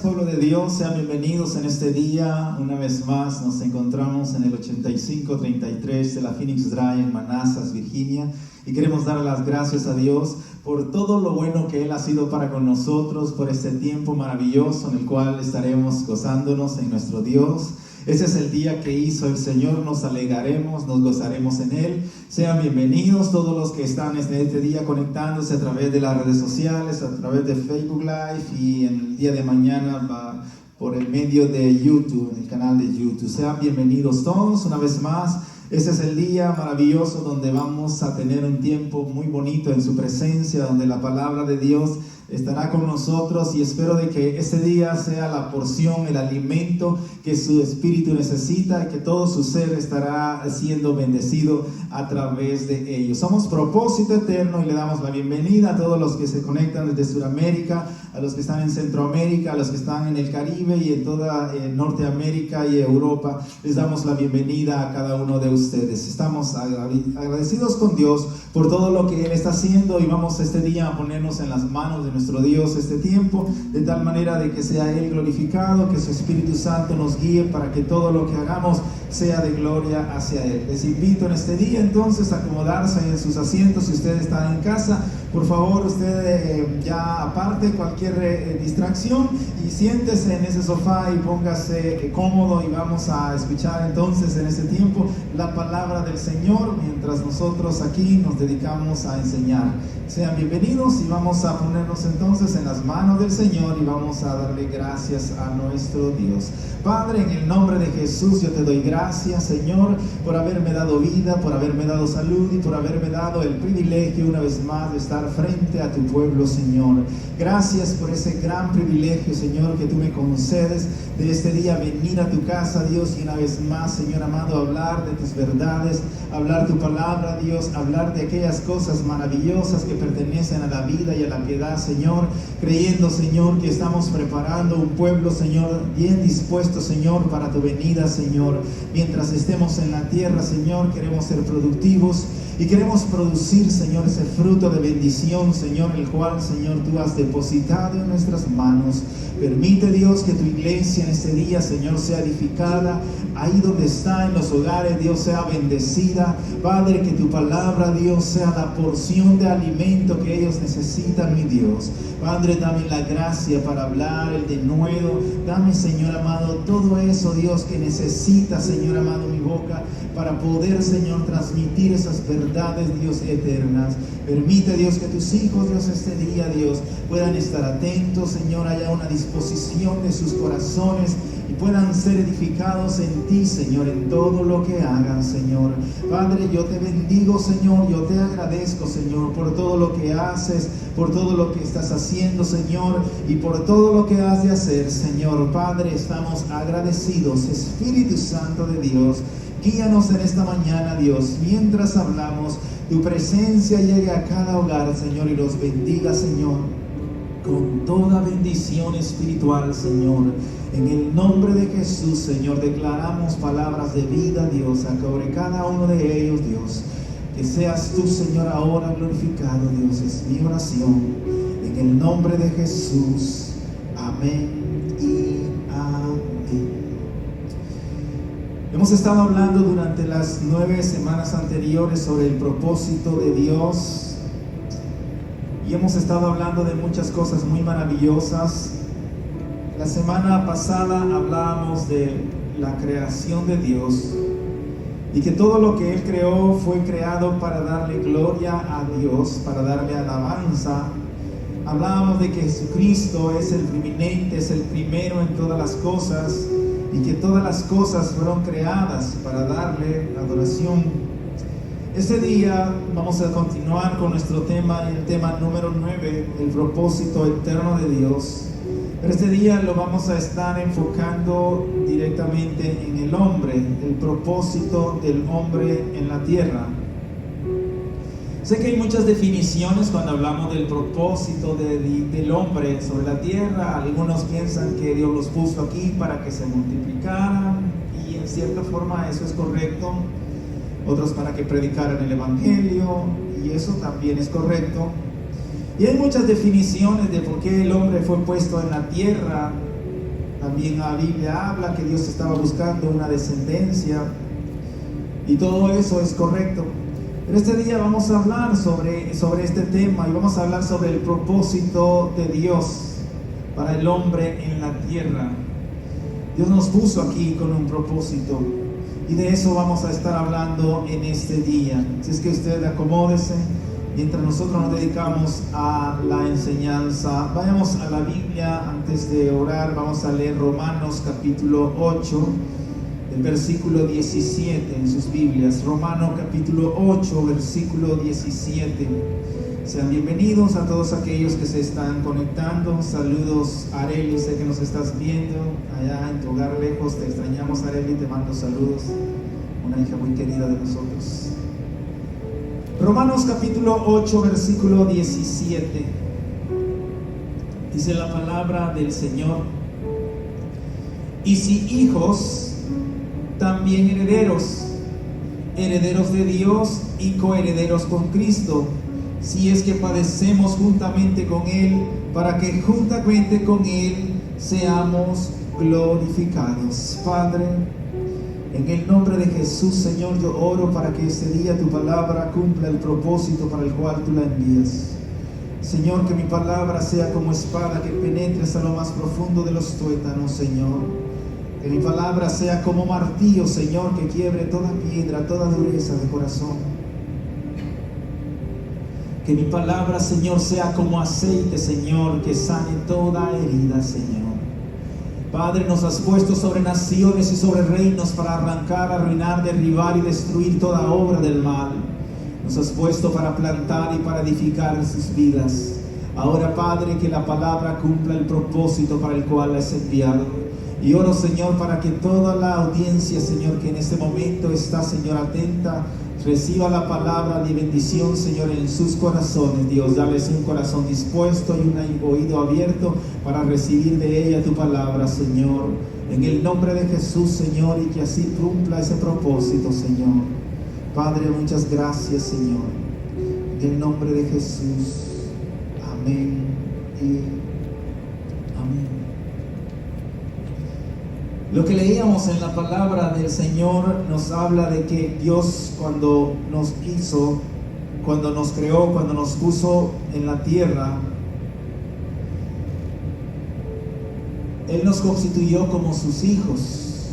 Pueblo de Dios, sean bienvenidos en este día. Una vez más nos encontramos en el 8533 de la Phoenix Drive en Manassas, Virginia, y queremos dar las gracias a Dios por todo lo bueno que Él ha sido para con nosotros, por este tiempo maravilloso en el cual estaremos gozándonos en nuestro Dios. Ese es el día que hizo el Señor, nos alegraremos, nos gozaremos en Él. Sean bienvenidos todos los que están en este día conectándose a través de las redes sociales, a través de Facebook Live y en el día de mañana va por el medio de YouTube, en el canal de YouTube. Sean bienvenidos todos una vez más. Ese es el día maravilloso donde vamos a tener un tiempo muy bonito en su presencia, donde la palabra de Dios estará con nosotros, y espero de que este día sea la porción, el alimento que su espíritu necesita, y que todo su ser estará siendo bendecido a través de ellos. Somos Propósito Eterno y le damos la bienvenida a todos los que se conectan desde Sudamérica, a los que están en Centroamérica, a los que están en el Caribe y en toda Norteamérica y Europa. Les damos la bienvenida a cada uno de ustedes. Estamos agradecidos con Dios por todo lo que Él está haciendo, y vamos este día a ponernos en las manos de nuestro Dios este tiempo, de tal manera de que sea Él glorificado, que su Espíritu Santo nos guíe para que todo lo que hagamos sea de gloria hacia Él. Les invito en este día entonces a acomodarse en sus asientos. Si usted está en casa, por favor usted ya aparte cualquier distracción y siéntese en ese sofá y póngase cómodo, y vamos a escuchar entonces en este tiempo la palabra del Señor mientras nosotros aquí nos dedicamos a enseñar. Sean bienvenidos y vamos a ponernos entonces en las manos del Señor y vamos a darle gracias a nuestro Dios. Padre, en el nombre de Jesús yo te doy gracias, Señor, por haberme dado vida, por haberme dado salud y por haberme dado el privilegio una vez más de estar frente a tu pueblo, Señor. Gracias por ese gran privilegio, Señor, que tú me concedes de este día venir a tu casa, Dios, y una vez más, Señor amado, hablar de tus verdades, hablar tu palabra, Dios, hablar de aquellas cosas maravillosas que pertenecen a la vida y a la piedad, Señor, creyendo, Señor, que estamos preparando un pueblo, Señor, bien dispuesto, Señor, para tu venida, Señor. Mientras estemos en la tierra, Señor, queremos ser productivos y queremos producir, Señor, ese fruto de bendición, Señor, el cual, Señor, tú has depositado en nuestras manos. Permite, Dios, que tu iglesia en este día, Señor, sea edificada. Ahí donde está, en los hogares, Dios, sea bendecida. Padre, que tu palabra, Dios, sea la porción de alimento que ellos necesitan, mi Dios. Padre, dame la gracia para hablar, el denuedo. Dame, Señor amado, todo eso, Dios, que necesita, Señor amado, mi boca, para poder, Señor, transmitir esas verdades, Dios, eternas. Permite, Dios, que tus hijos, Dios, este día, Dios, puedan estar atentos, Señor, haya una disposición de sus corazones y puedan ser edificados en ti, Señor, en todo lo que hagan, Señor. Padre, yo te bendigo, Señor, yo te agradezco, Señor, por todo lo que haces, por todo lo que estás haciendo, Señor, y por todo lo que has de hacer, Señor. Padre, estamos agradecidos. Espíritu Santo de Dios, guíanos en esta mañana, Dios, mientras hablamos. Tu presencia llegue a cada hogar, Señor, y los bendiga, Señor, con toda bendición espiritual, Señor. En el nombre de Jesús, Señor, declaramos palabras de vida, Dios, sobre cada uno de ellos, Dios. Que seas tú, Señor, ahora glorificado, Dios, es mi oración. En el nombre de Jesús. Amén y amén. Hemos estado hablando durante las 9 semanas anteriores sobre el propósito de Dios, y hemos estado hablando de muchas cosas muy maravillosas. La semana pasada hablábamos de la creación de Dios y que todo lo que Él creó fue creado para darle gloria a Dios, para darle alabanza. Hablábamos de que Jesucristo es el preeminente, es el primero en todas las cosas, y que todas las cosas fueron creadas para darle adoración. Este día vamos a continuar con nuestro tema, el tema número 9, el propósito eterno de Dios. Pero este día lo vamos a estar enfocando directamente en el hombre, el propósito del hombre en la tierra. Sé que hay muchas definiciones cuando hablamos del propósito del hombre sobre la tierra. Algunos piensan que Dios los puso aquí para que se multiplicaran, y en cierta forma eso es correcto. Otros para que predicaran el evangelio, y eso también es correcto. Y hay muchas definiciones de por qué el hombre fue puesto en la tierra. También la Biblia habla que Dios estaba buscando una descendencia, y todo eso es correcto. Pero este día vamos a hablar sobre este tema, y vamos a hablar sobre el propósito de Dios para el hombre en la tierra. Dios nos puso aquí con un propósito, y de eso vamos a estar hablando en este día. Así es que usted acomódese mientras nosotros nos dedicamos a la enseñanza. Vayamos a la Biblia antes de orar. Vamos a leer Romanos capítulo 8, el versículo 17 en sus Biblias. Romanos capítulo 8, versículo 17. Sean bienvenidos a todos aquellos que se están conectando. Saludos, Areli, sé que nos estás viendo allá en tu hogar lejos. Te extrañamos, Areli, te mando saludos. Una hija muy querida de nosotros. Romanos capítulo 8, versículo 17. Dice la palabra del Señor: y si hijos, también herederos, herederos de Dios y coherederos con Cristo, si es que padecemos juntamente con Él, para que juntamente con Él seamos glorificados. Padre, en el nombre de Jesús, Señor, yo oro para que este día tu palabra cumpla el propósito para el cual tú la envías. Señor, que mi palabra sea como espada que penetre hasta lo más profundo de los tuétanos, Señor. Que mi palabra sea como martillo, Señor, que quiebre toda piedra, toda dureza de corazón. Que mi palabra, Señor, sea como aceite, Señor, que sane toda herida, Señor. Padre, nos has puesto sobre naciones y sobre reinos para arrancar, arruinar, derribar y destruir toda obra del mal. Nos has puesto para plantar y para edificar sus vidas. Ahora, Padre, que la palabra cumpla el propósito para el cual la has enviado. Y oro, Señor, para que toda la audiencia, Señor, que en este momento está, Señor, atenta, reciba la palabra de bendición, Señor, en sus corazones. Dios, dales un corazón dispuesto y un oído abierto para recibir de ella tu palabra, Señor. En el nombre de Jesús, Señor, y que así cumpla ese propósito, Señor. Padre, muchas gracias, Señor. En el nombre de Jesús. Amén y amén. Lo que leíamos en la palabra del Señor nos habla de que Dios, cuando nos hizo, cuando nos creó, cuando nos puso en la tierra, Él nos constituyó como sus hijos,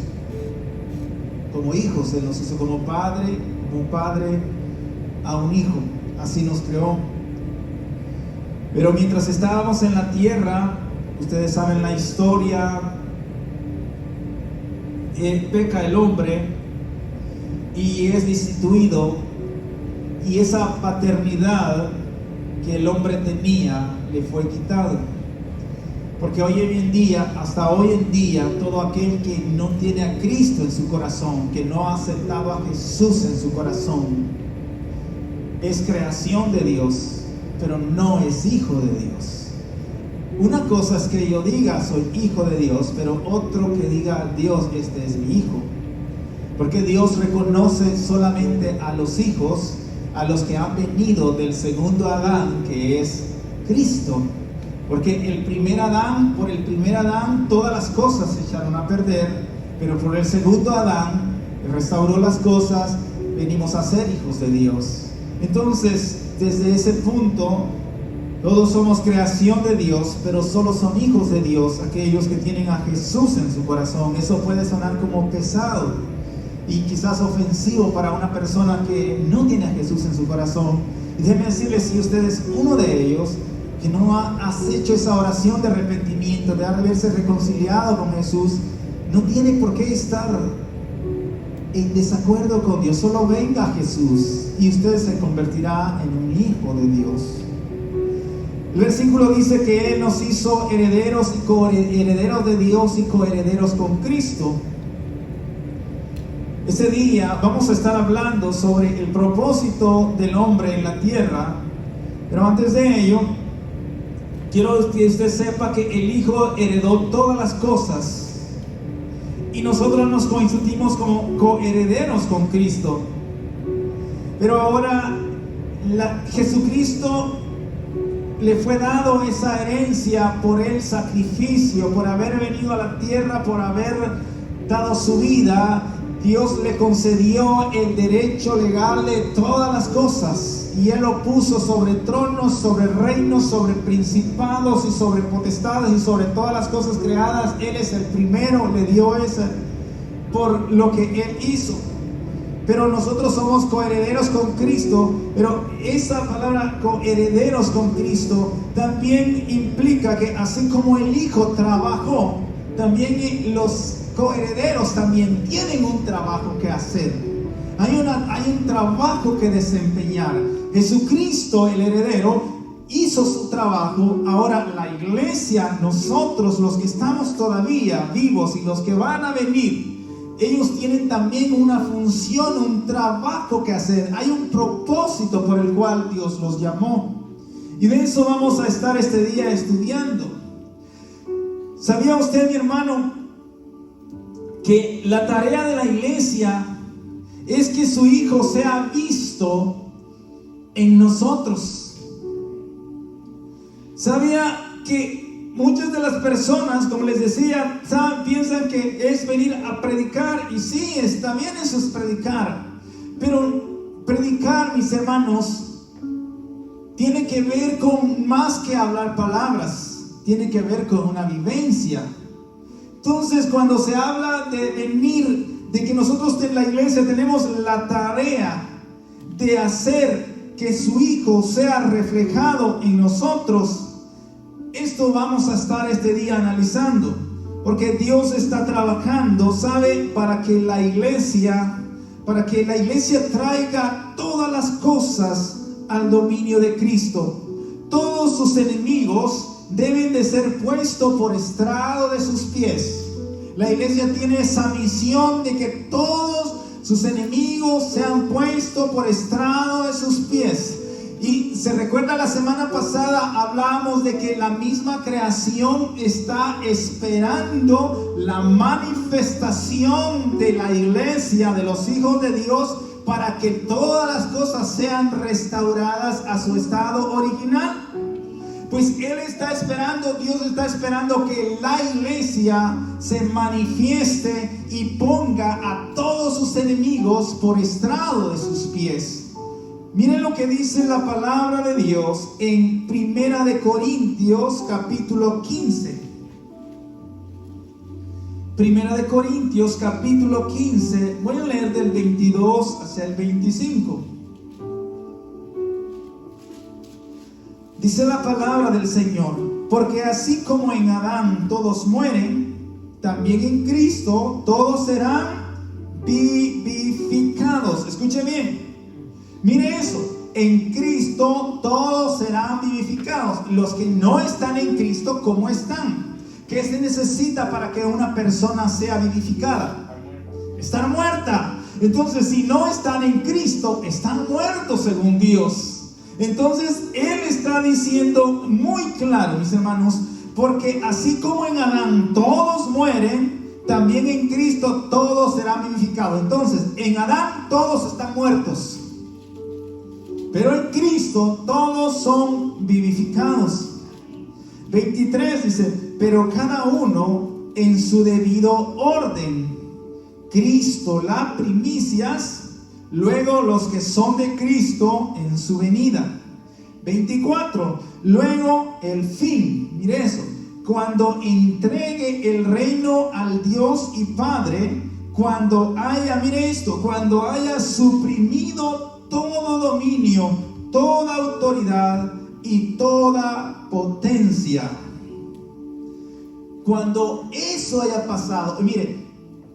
como hijos. Él nos hizo como un padre a un hijo. Así nos creó. Pero mientras estábamos en la tierra, ustedes saben la historia, peca el hombre y es destituido, y esa paternidad que el hombre tenía le fue quitado. Porque hasta hoy en día, todo aquel que no tiene a Cristo en su corazón, que no ha aceptado a Jesús en su corazón, es creación de Dios, pero no es hijo de Dios. Una cosa es que yo diga soy hijo de Dios, pero otro que diga Dios, este es mi hijo. Porque Dios reconoce solamente a los hijos, a los que han venido del segundo Adán, que es Cristo. Porque por el primer Adán todas las cosas se echaron a perder, pero por el segundo Adán restauró las cosas, venimos a ser hijos de Dios. Entonces, desde ese punto, todos somos creación de Dios, pero solo son hijos de Dios aquellos que tienen a Jesús en su corazón. Eso puede sonar como pesado y quizás ofensivo para una persona que no tiene a Jesús en su corazón. Y déjenme decirles, si usted es uno de ellos, que no has hecho esa oración de arrepentimiento, de haberse reconciliado con Jesús, no tiene por qué estar en desacuerdo con Dios. Solo venga a Jesús y usted se convertirá en un hijo de Dios. El versículo dice que Él nos hizo herederos y coherederos de Dios y coherederos con Cristo. Ese día vamos a estar hablando sobre el propósito del hombre en la tierra, pero antes de ello quiero que usted sepa que el Hijo heredó todas las cosas y nosotros nos constituimos como coherederos con Cristo. Pero ahora Jesucristo le fue dado esa herencia por el sacrificio, por haber venido a la tierra, por haber dado su vida. Dios le concedió el derecho legal de todas las cosas, y Él lo puso sobre tronos, sobre reinos, sobre principados y sobre potestades y sobre todas las cosas creadas. Él es el primero, le dio esa por lo que Él hizo. Pero nosotros somos coherederos con Cristo. Pero esa palabra coherederos con Cristo también implica que así como el Hijo trabajó, también los coherederos también tienen un trabajo que hacer. Hay un trabajo que desempeñar. Jesucristo, el heredero, hizo su trabajo. Ahora la iglesia, nosotros los que estamos todavía vivos y los que van a venir, ellos tienen también una función, un trabajo que hacer. Hay un propósito por el cual Dios los llamó. Y de eso vamos a estar este día estudiando. ¿Sabía usted, mi hermano, que la tarea de la iglesia es que su Hijo sea visto en nosotros? ¿Sabía que muchas de las personas, como les decía, piensan que es venir a predicar? Y sí, está bien, eso es predicar. Pero predicar, mis hermanos, tiene que ver con más que hablar palabras. Tiene que ver con una vivencia. Entonces, cuando se habla de venir, de que nosotros en la iglesia tenemos la tarea de hacer que su Hijo sea reflejado en nosotros, esto vamos a estar este día analizando, porque Dios está trabajando, ¿sabe? Para que la iglesia traiga todas las cosas al dominio de Cristo. Todos sus enemigos deben de ser puestos por estrado de sus pies. La iglesia tiene esa misión de que todos sus enemigos sean puestos por estrado de sus pies. Y se recuerda, la semana pasada hablábamos de que la misma creación está esperando la manifestación de la iglesia, de los hijos de Dios, para que todas las cosas sean restauradas a su estado original. Pues Él está esperando, Dios está esperando que la iglesia se manifieste y ponga a todos sus enemigos por estrado de sus pies. Miren lo que dice la palabra de Dios en Primera de Corintios capítulo 15. Primera de Corintios capítulo 15, voy a leer del 22 hacia el 25. Dice la palabra del Señor: porque así como en Adán todos mueren, también en Cristo todos serán vivificados. Escuche bien. Mire eso, en Cristo todos serán vivificados. Los que no están en Cristo, ¿cómo están? ¿Qué se necesita para que una persona sea vivificada? Estar muerta. Entonces, si no están en Cristo, están muertos según Dios. Entonces, Él está diciendo muy claro, mis hermanos, porque así como en Adán todos mueren, también en Cristo todos serán vivificados. Entonces, en Adán todos están muertos, pero en Cristo todos son vivificados. 23 dice: pero cada uno en su debido orden. Cristo las primicias, luego los que son de Cristo en su venida. 24, luego el fin. Mire eso: cuando entregue el reino al Dios y Padre, cuando haya, mire esto, cuando haya suprimido todo dominio, toda autoridad y toda potencia. Cuando eso haya pasado, mire,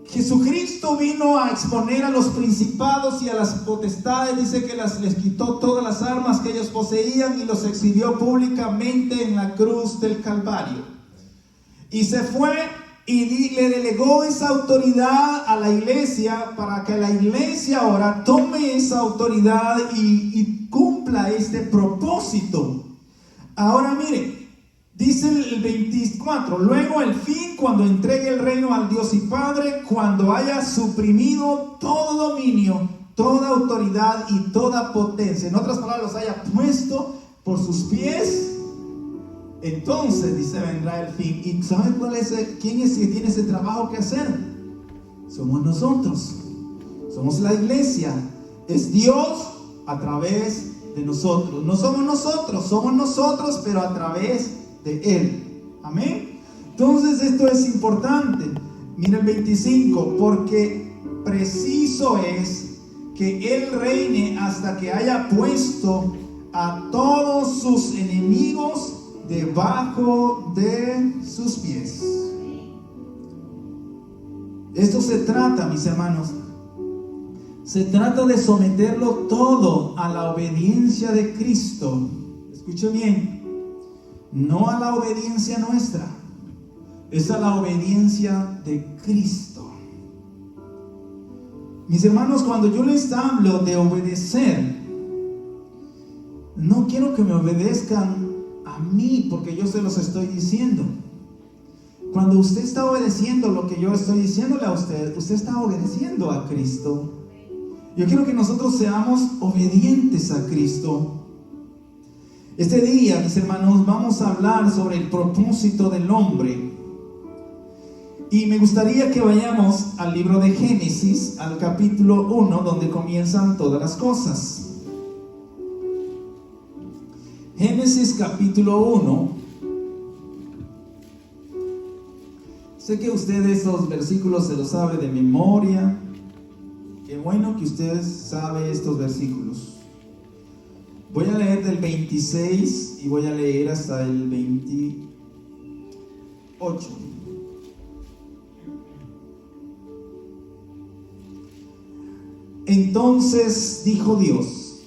Jesucristo vino a exponer a los principados y a las potestades. Dice que les quitó todas las armas que ellos poseían y los exhibió públicamente en la cruz del Calvario. Y se fue y le delegó esa autoridad a la iglesia, para que la iglesia ahora tome esa autoridad y cumpla este propósito. Ahora mire, dice el 24, luego el fin, cuando entregue el reino al Dios y Padre, cuando haya suprimido todo dominio, toda autoridad y toda potencia. En otras palabras, los haya puesto por sus pies entonces, dice, vendrá el fin. ¿Y saben quién es que tiene ese trabajo que hacer? Somos nosotros. Somos la iglesia. Es Dios a través de nosotros. No somos nosotros, pero a través de Él. Amén. Entonces esto es importante. Mira el 25, porque preciso es que Él reine hasta que haya puesto a todos sus enemigos debajo de sus pies. Esto se trata, mis hermanos, se trata de someterlo todo a la obediencia de Cristo. Escuche bien, no a la obediencia nuestra, es a la obediencia de Cristo. Mis hermanos, cuando yo les hablo de obedecer, no quiero que me obedezcan a mí, porque yo se los estoy diciendo. Cuando usted está obedeciendo lo que yo estoy diciéndole a usted, usted está obedeciendo a Cristo. Yo quiero que nosotros seamos obedientes a Cristo. Este día, mis hermanos, vamos a hablar sobre el propósito del hombre. Y me gustaría que vayamos al libro de Génesis, al capítulo 1, donde comienzan todas las cosas. Génesis capítulo 1. Sé que usted estos versículos se los sabe de memoria. Qué bueno que usted sabe estos versículos. Voy a leer del 26 y voy a leer hasta el 28. Entonces dijo Dios: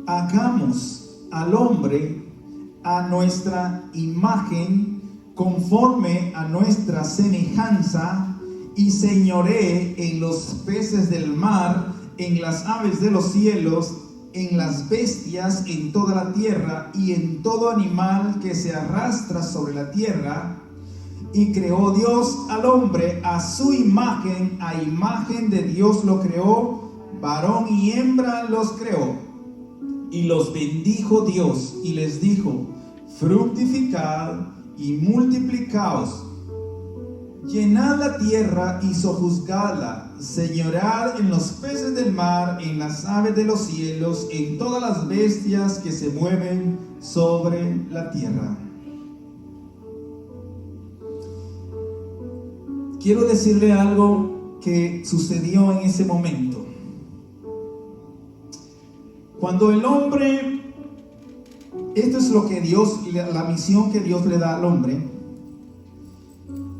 hagamos al hombre a nuestra imagen, conforme a nuestra semejanza, y señoree en los peces del mar, en las aves de los cielos, en las bestias, en toda la tierra, y en todo animal que se arrastra sobre la tierra. Y creó Dios al hombre a su imagen, a imagen de Dios lo creó, varón y hembra los creó. Y los bendijo Dios y les dijo: fructificad y multiplicaos, llenad la tierra y sojuzgadla, señoread en los peces del mar, en las aves de los cielos, en todas las bestias que se mueven sobre la tierra. Quiero decirle algo que sucedió en ese momento. Cuando el hombre, esto es lo que Dios, la misión que Dios le da al hombre.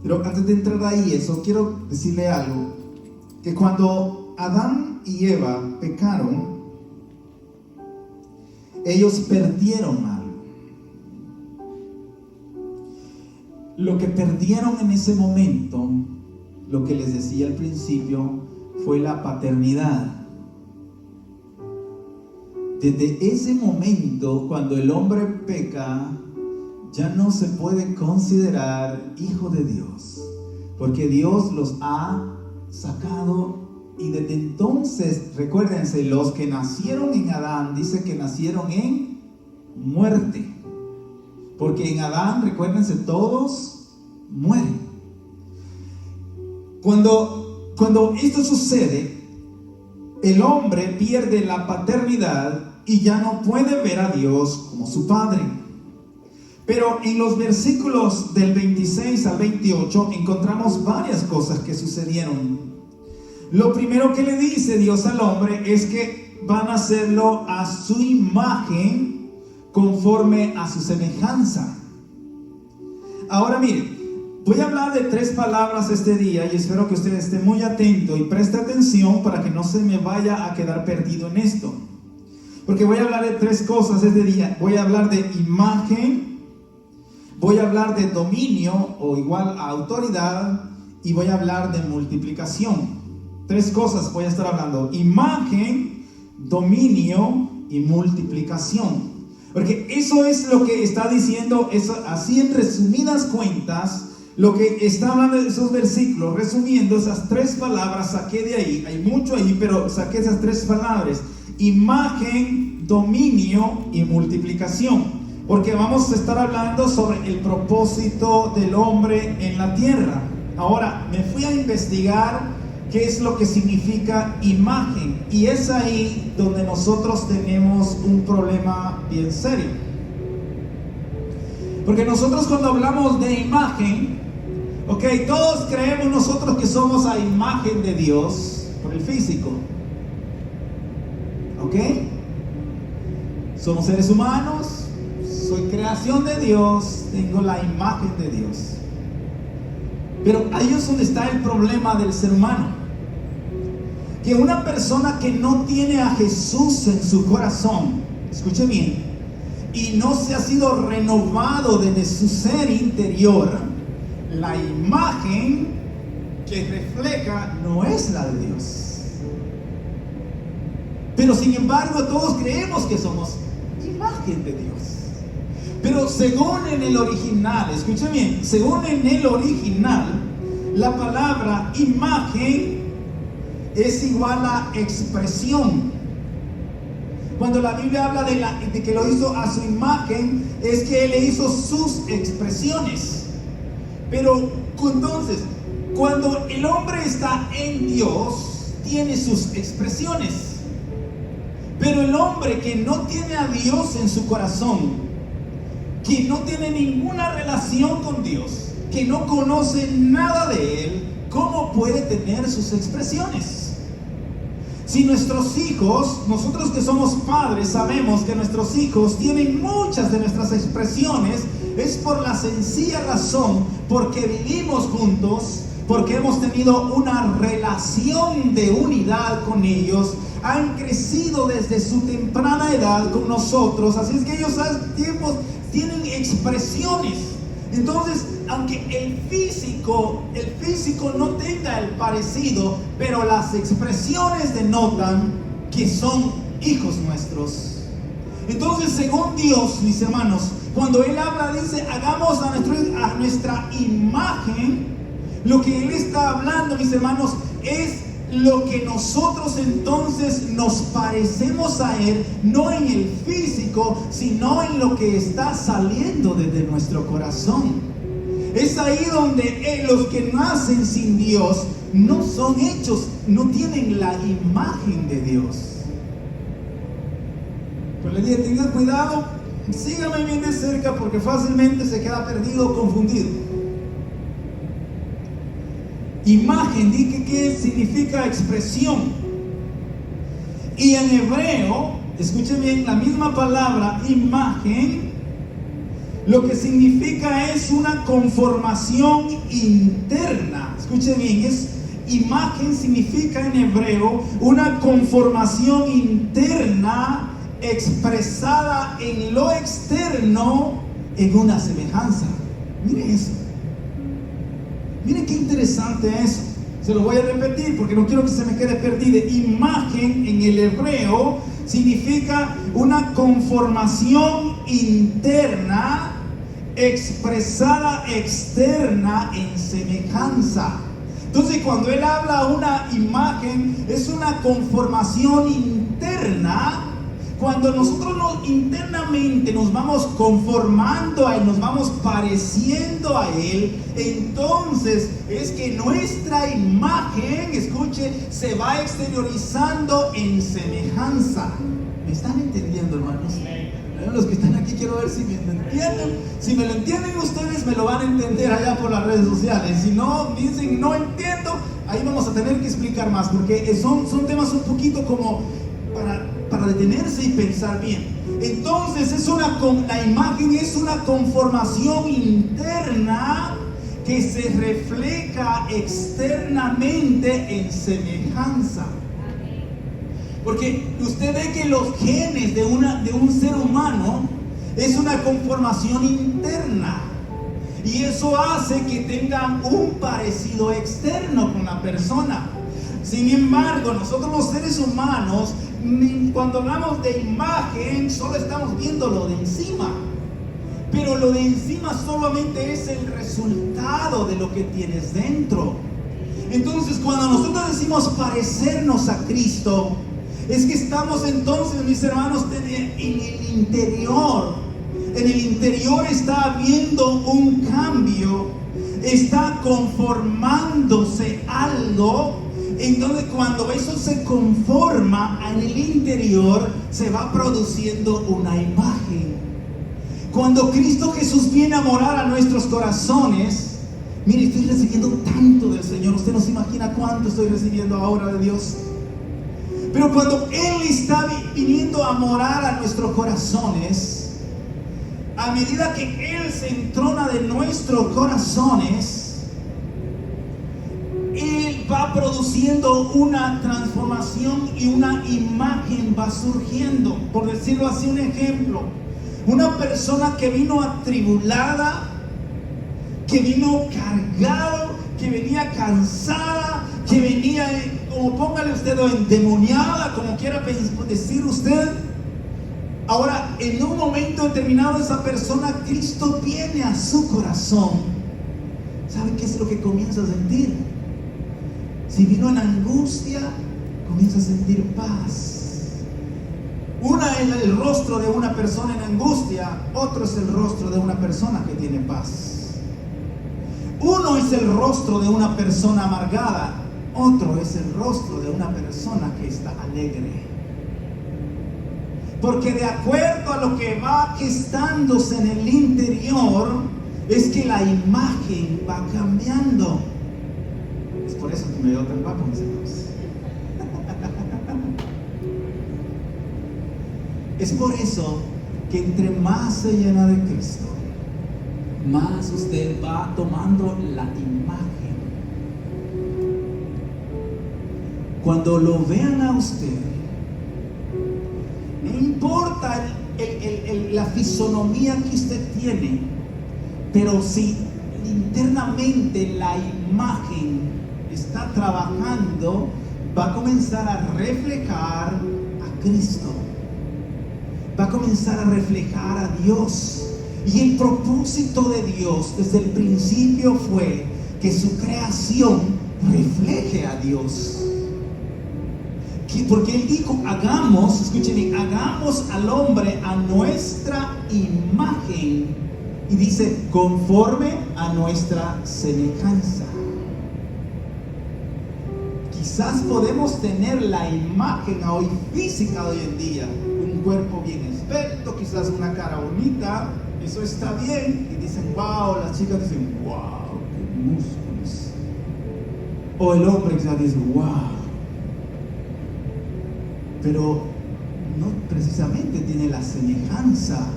Pero antes de entrar ahí, quiero decirle algo. Que cuando Adán y Eva pecaron, ellos perdieron algo. Lo que perdieron en ese momento, lo que les decía al principio, fue la paternidad. Desde ese momento, cuando el hombre peca, ya no se puede considerar hijo de Dios, porque Dios los ha sacado. Y desde entonces, recuérdense, los que nacieron en Adán, dice que nacieron en muerte, porque en Adán, recuérdense, todos mueren. Cuando esto sucede, el hombre pierde la paternidad y ya no puede ver a Dios como su padre. Pero en los versículos del 26 al 28 encontramos varias cosas que sucedieron. Lo primero que le dice Dios al hombre es que van a hacerlo a su imagen, conforme a su semejanza. Ahora miren, voy a hablar de 3 palabras este día y espero que usted esté muy atento y preste atención para que no se me vaya a quedar perdido en esto. Porque voy a hablar de 3 cosas este día. Voy a hablar de imagen, voy a hablar de dominio o igual a autoridad, y voy a hablar de multiplicación. 3 cosas voy a estar hablando: imagen, dominio y multiplicación. Porque eso es lo que está diciendo, eso, así en resumidas cuentas, lo que está hablando de esos versículos. Resumiendo esas 3 palabras, saqué de ahí, hay mucho ahí, pero saqué esas 3 palabras: imagen, dominio y multiplicación. porque vamos a estar hablando sobre el propósito del hombre en la tierra. Ahora, me fui a investigar qué es lo que significa imagen, y es ahí donde nosotros tenemos un problema bien serio. Porque nosotros cuando hablamos de imagen, ok, todos creemos nosotros que somos a imagen de Dios por el físico. ¿Ok? Somos seres humanos, soy creación de Dios, tengo la imagen de Dios. Pero ahí es donde está el problema del ser humano. Que una persona que no tiene a Jesús en su corazón, escuche bien, y no se ha sido renovado desde su ser interior, la imagen que refleja no es la de Dios. Pero sin embargo todos creemos que somos imagen de Dios. Pero según en el original, escuchen bien, según en el original, la palabra imagen es igual a expresión. Cuando la Biblia habla de que lo hizo a su imagen, es que Él le hizo sus expresiones. Pero entonces, cuando el hombre está en Dios, tiene sus expresiones. Pero el hombre que no tiene a Dios en su corazón, que no tiene ninguna relación con Dios, que no conoce nada de Él, ¿cómo puede tener sus expresiones? Si nuestros hijos, nosotros que somos padres, sabemos que nuestros hijos tienen muchas de nuestras expresiones, es por la sencilla razón, porque vivimos juntos, porque hemos tenido una relación de unidad con ellos, han crecido desde su temprana edad con nosotros, así es que ellos a tiempos tienen expresiones. Entonces, aunque el físico no tenga el parecido, pero las expresiones denotan que son hijos nuestros. Entonces, según Dios, mis hermanos, cuando Él habla, dice, hagamos a nuestra imagen, lo que Él está hablando, mis hermanos, es lo que nosotros entonces nos parecemos a Él, no en el físico, sino en lo que está saliendo desde nuestro corazón. Es ahí donde los que nacen sin Dios no son hechos, no tienen la imagen de Dios. Pero le dije, tenga cuidado, sígame bien de cerca porque fácilmente se queda perdido o confundido. Imagen, dije que significa expresión. Y en hebreo, escuchen bien, la misma palabra imagen, lo que significa es una conformación interna. Escuchen bien, imagen significa en hebreo una conformación interna expresada en lo externo en una semejanza. Miren eso. Miren qué interesante eso. Se lo voy a repetir porque no quiero que se me quede perdido. Imagen en el hebreo significa una conformación interna expresada externa en semejanza. Entonces, cuando Él habla una imagen, es una conformación interna. Cuando nosotros internamente nos vamos conformando a Él, nos vamos pareciendo a Él, entonces es que nuestra imagen, escuche, se va exteriorizando en semejanza. ¿Me están entendiendo, hermanos? Los que están aquí quiero ver si me entienden. Si me lo entienden ustedes, me lo van a entender allá por las redes sociales. Si no, dicen no entiendo, ahí vamos a tener que explicar más, porque son temas un poquito como para detenerse y pensar bien. Entonces la imagen es una conformación interna que se refleja externamente en semejanza. Porque usted ve que los genes de un ser humano es una conformación interna. Y eso hace que tengan un parecido externo con la persona. Sin embargo, nosotros los seres humanos, cuando hablamos de imagen, solo estamos viendo lo de encima. Pero lo de encima solamente es el resultado de lo que tienes dentro. Entonces, cuando nosotros decimos parecernos a Cristo, es que estamos entonces, mis hermanos, en el interior En el interior está habiendo un cambio, está conformándose algo. Entonces cuando eso se conforma en el interior, se va produciendo una imagen. Cuando Cristo Jesús viene a morar a nuestros corazones, mire, estoy recibiendo tanto del Señor. Usted no se imagina cuánto estoy recibiendo ahora de Dios. Pero cuando Él está viniendo a morar a nuestros corazones, a medida que Él se entrona de nuestros corazones, Él va produciendo una transformación y una imagen va surgiendo. Por decirlo así, un ejemplo: una persona que vino atribulada, que vino cargado, que venía cansada, que venía, como póngale usted, endemoniada, como quiera decir usted. Ahora, en un momento determinado, esa persona, Cristo viene a su corazón. ¿Sabe qué es lo que comienza a sentir? Si vino en angustia, comienza a sentir paz. Una es el rostro de una persona en angustia, otro es el rostro de una persona que tiene paz. Uno es el rostro de una persona amargada, otro es el rostro de una persona que está alegre. Porque de acuerdo a lo que va gestándose en el interior, es que la imagen va cambiando. Es por eso que me veo tan guapo, mis hermanos. Es por eso que entre más se llena de Cristo, más usted va tomando la imagen. Cuando lo vean a usted, no importa la fisonomía que usted tiene, pero si internamente la imagen está trabajando, va a comenzar a reflejar a Cristo, va a comenzar a reflejar a Dios. Y el propósito de Dios desde el principio fue que su creación refleje a Dios. Porque Él dijo, hagamos, escúchenme, hagamos al hombre a nuestra imagen. Y dice, conforme a nuestra semejanza. Quizás podemos tener la imagen hoy física de hoy en día, un cuerpo bien esbelto, quizás una cara bonita, eso está bien. Y dicen, wow, las chicas dicen, wow, qué músculos. O el hombre quizás dice, wow. Pero no precisamente tiene la semejanza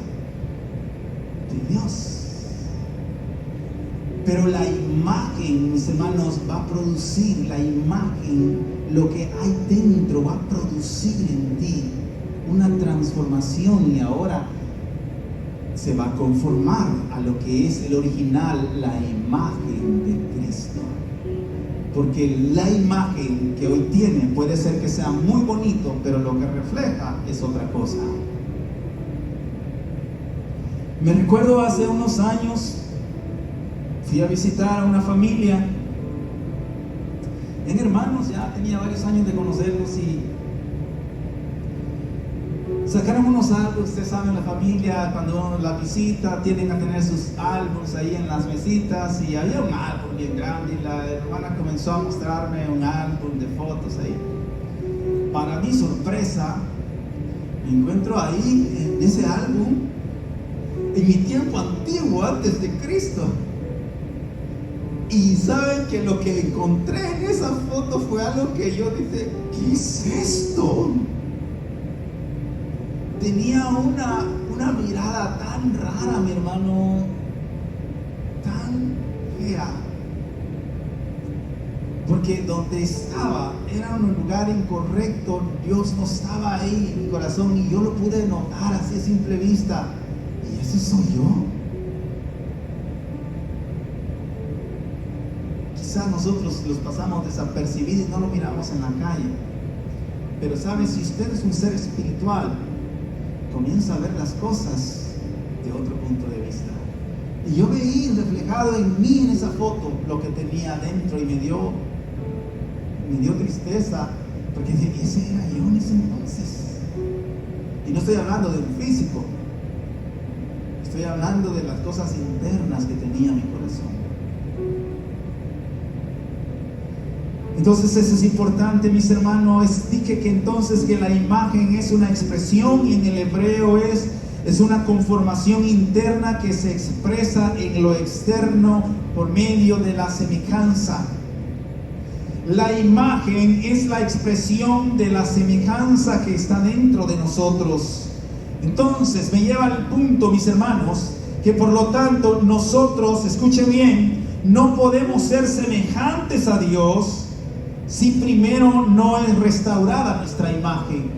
de Dios. Pero la imagen, mis hermanos, va a producir, la imagen, lo que hay dentro, va a producir en ti una transformación, y ahora se va a conformar a lo que es el original, la imagen de Cristo. Porque la imagen que hoy tiene puede ser que sea muy bonito, pero lo que refleja es otra cosa. Me recuerdo hace unos años, fui a visitar a una familia en hermanos, ya tenía varios años de conocerlos, y sacaron unos álbumes. Ustedes saben, la familia, cuando uno la visita, tienden a tener sus álbumes ahí en las mesitas, y había un álbum bien grande, y la hermana comenzó a mostrarme un álbum de fotos ahí. Para mi sorpresa, me encuentro ahí en ese álbum, en mi tiempo antiguo, antes de Cristo. Y saben que lo que encontré en esa foto fue algo que yo dije, ¿qué es esto? Tenía una mirada tan rara, mi hermano, tan fea. Porque donde estaba era un lugar incorrecto. Dios no estaba ahí en mi corazón, y yo lo pude notar así a simple vista. ¿Y ese soy yo? Quizás nosotros los pasamos desapercibidos y no lo miramos en la calle. Pero ¿sabe? Si usted es un ser espiritual, comienza a ver las cosas de otro punto de vista. Y yo veí reflejado en mí, en esa foto, lo que tenía adentro, y me dio tristeza, porque dije, ese era yo en ese entonces. Y no estoy hablando del físico, estoy Estoy hablando de las cosas internas que tenía mi corazón. Entonces eso es importante, mis hermanos. Dije que entonces que la imagen es una expresión, y en el hebreo es una conformación interna que se expresa en lo externo por medio de la semejanza. La imagen es la expresión de la semejanza que está dentro de nosotros. Entonces me lleva al punto, mis hermanos, que por lo tanto nosotros, escuchen bien, no podemos ser semejantes a Dios si primero no es restaurada nuestra imagen.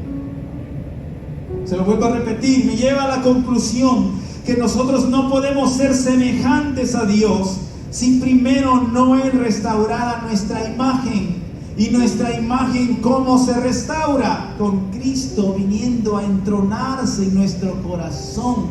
Se lo vuelvo a repetir, me lleva a la conclusión que nosotros no podemos ser semejantes a Dios si primero no es restaurada nuestra imagen. Y nuestra imagen, ¿cómo se restaura? Con Cristo viniendo a entronarse en nuestro corazón,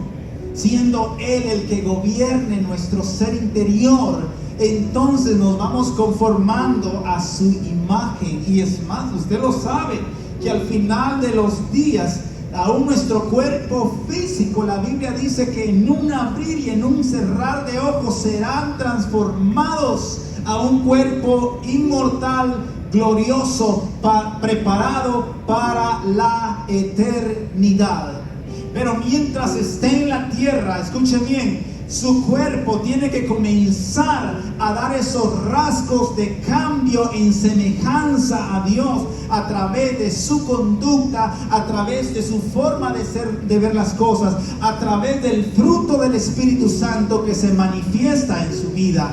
siendo Él el que gobierne nuestro ser interior. Entonces nos vamos conformando a su imagen. Y es más, usted lo sabe, que al final de los días, aún nuestro cuerpo físico, la Biblia dice que en un abrir y en un cerrar de ojos serán transformados a un cuerpo inmortal, glorioso, preparado para la eternidad. Pero mientras esté en la tierra, escuchen bien, su cuerpo tiene que comenzar a dar esos rasgos de cambio en semejanza a Dios a través de su conducta, a través de su forma de ser, de ver las cosas, a través del fruto del Espíritu Santo que se manifiesta en su vida.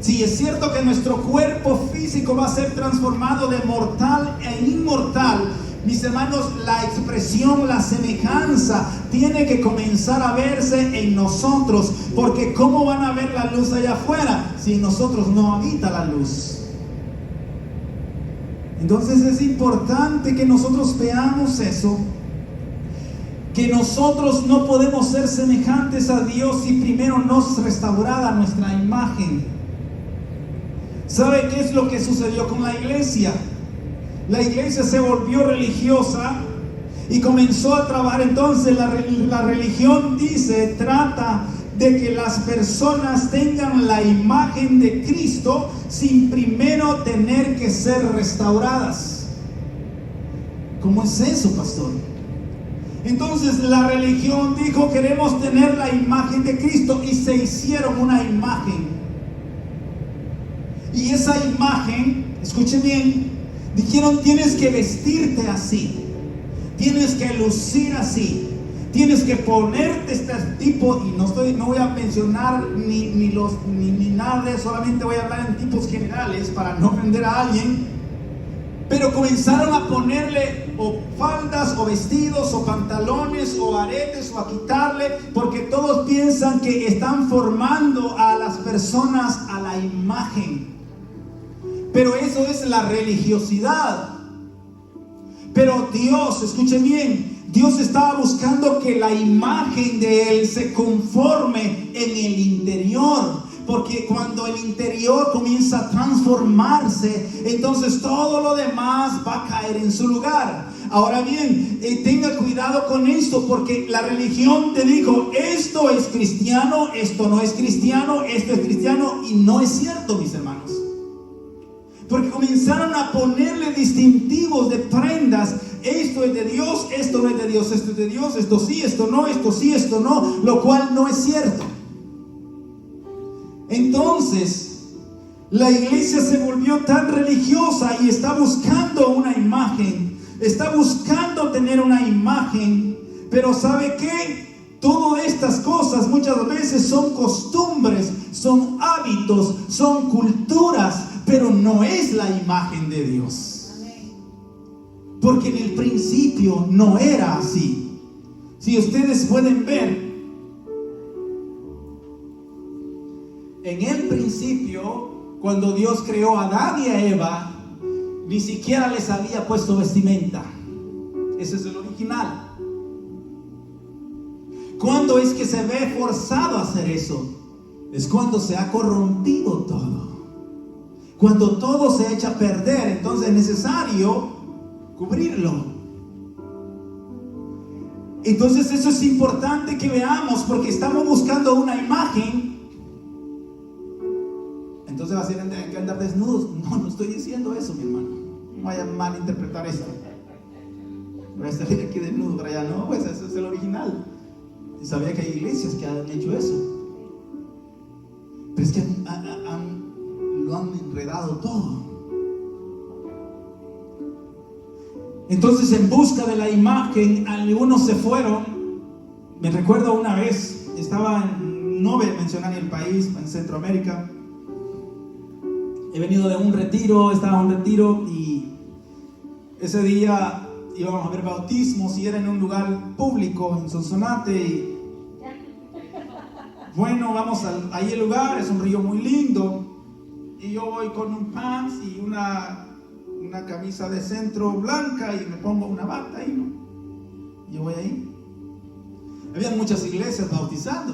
Sí, es cierto que nuestro cuerpo físico va a ser transformado de mortal e inmortal. Mis hermanos, la expresión, la semejanza tiene que comenzar a verse en nosotros, porque ¿cómo van a ver la luz allá afuera si en nosotros no habita la luz? Entonces es importante que nosotros veamos eso, que nosotros no podemos ser semejantes a Dios si primero no es restaurada nuestra imagen. ¿Sabe qué es lo que sucedió con la iglesia? La iglesia se volvió religiosa y comenzó a trabajar. Entonces la religión trata de que las personas tengan la imagen de Cristo sin primero tener que ser restauradas. ¿Cómo es eso, pastor? Entonces la religión dijo: queremos tener la imagen de Cristo, y se hicieron una imagen. Y esa imagen, escuchen bien, dijeron: tienes que vestirte así, tienes que lucir así, tienes que ponerte este tipo. Y no voy a mencionar ni nada de eso, solamente voy a hablar en tipos generales para no ofender a alguien. Pero comenzaron a ponerle o faldas o vestidos o pantalones o aretes, o a quitarle, porque todos piensan que están formando a las personas a la imagen. Pero eso es la religiosidad. Pero Dios, escuchen bien, Dios estaba buscando que la imagen de Él se conforme en el interior. Porque cuando el interior comienza a transformarse, entonces todo lo demás va a caer en su lugar. Ahora bien, tenga cuidado con esto, porque la religión te dijo: esto es cristiano, esto no es cristiano, esto es cristiano. Y no es cierto, mis hermanos. Porque comenzaron a ponerle distintivos de prendas. Esto es de Dios, esto no es de Dios, esto es de Dios, esto sí, esto no, esto sí, esto no, lo cual no es cierto. Entonces, la iglesia se volvió tan religiosa y está buscando una imagen, está buscando tener una imagen. Pero ¿sabe qué? Todas estas cosas muchas veces son costumbres, son hábitos, son culturas, pero no es la imagen de Dios. Porque en el principio no era así. Si ustedes pueden ver, en el principio, cuando Dios creó a Adán y a Eva, ni siquiera les había puesto vestimenta. Ese es el original. ¿Cuándo es que se ve forzado a hacer eso? Es cuando se ha corrompido todo. Cuando todo se echa a perder, entonces es necesario cubrirlo. Entonces eso es importante que veamos, porque estamos buscando una imagen. Entonces va a ser que andar desnudos. No estoy diciendo eso, mi hermano. No vaya a malinterpretar esto. Voy a salir aquí desnudo para allá. No, pues eso es el original. Y sabía que hay iglesias que han hecho eso. Pero es que lo han enredado todo. Entonces, en busca de la imagen, algunos se fueron. Me recuerdo una vez, no voy a mencionar ni el país, en Centroamérica. He venido de un retiro, estaba en un retiro y ese día íbamos a ver bautismos y era en un lugar público en Sonsonate. Y bueno, vamos ahí el lugar, es un río muy lindo. Y yo voy con un pants y una camisa de centro blanca y me pongo una bata ahí, ¿no? Yo voy ahí. Había muchas iglesias bautizando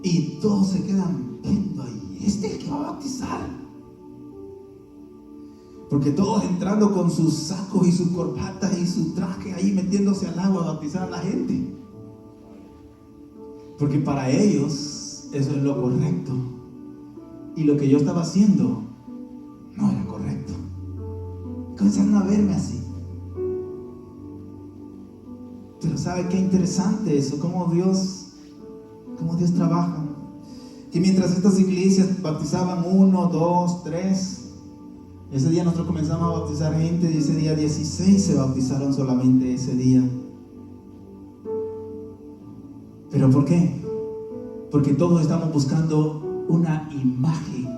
y todos se quedan viendo ahí. ¿Este es el que va a bautizar? Porque todos entrando con sus sacos y sus corbatas y su traje ahí metiéndose al agua a bautizar a la gente. Porque para ellos eso es lo correcto. Y lo que yo estaba haciendo no era correcto. Comenzaron a verme así. Pero ¿sabe qué interesante eso? Cómo Dios trabaja. Que mientras estas iglesias bautizaban 1, 2, 3, ese día nosotros comenzamos a bautizar gente y ese día 16 se bautizaron solamente ese día. ¿Pero por qué? Porque todos estamos buscando una imagen.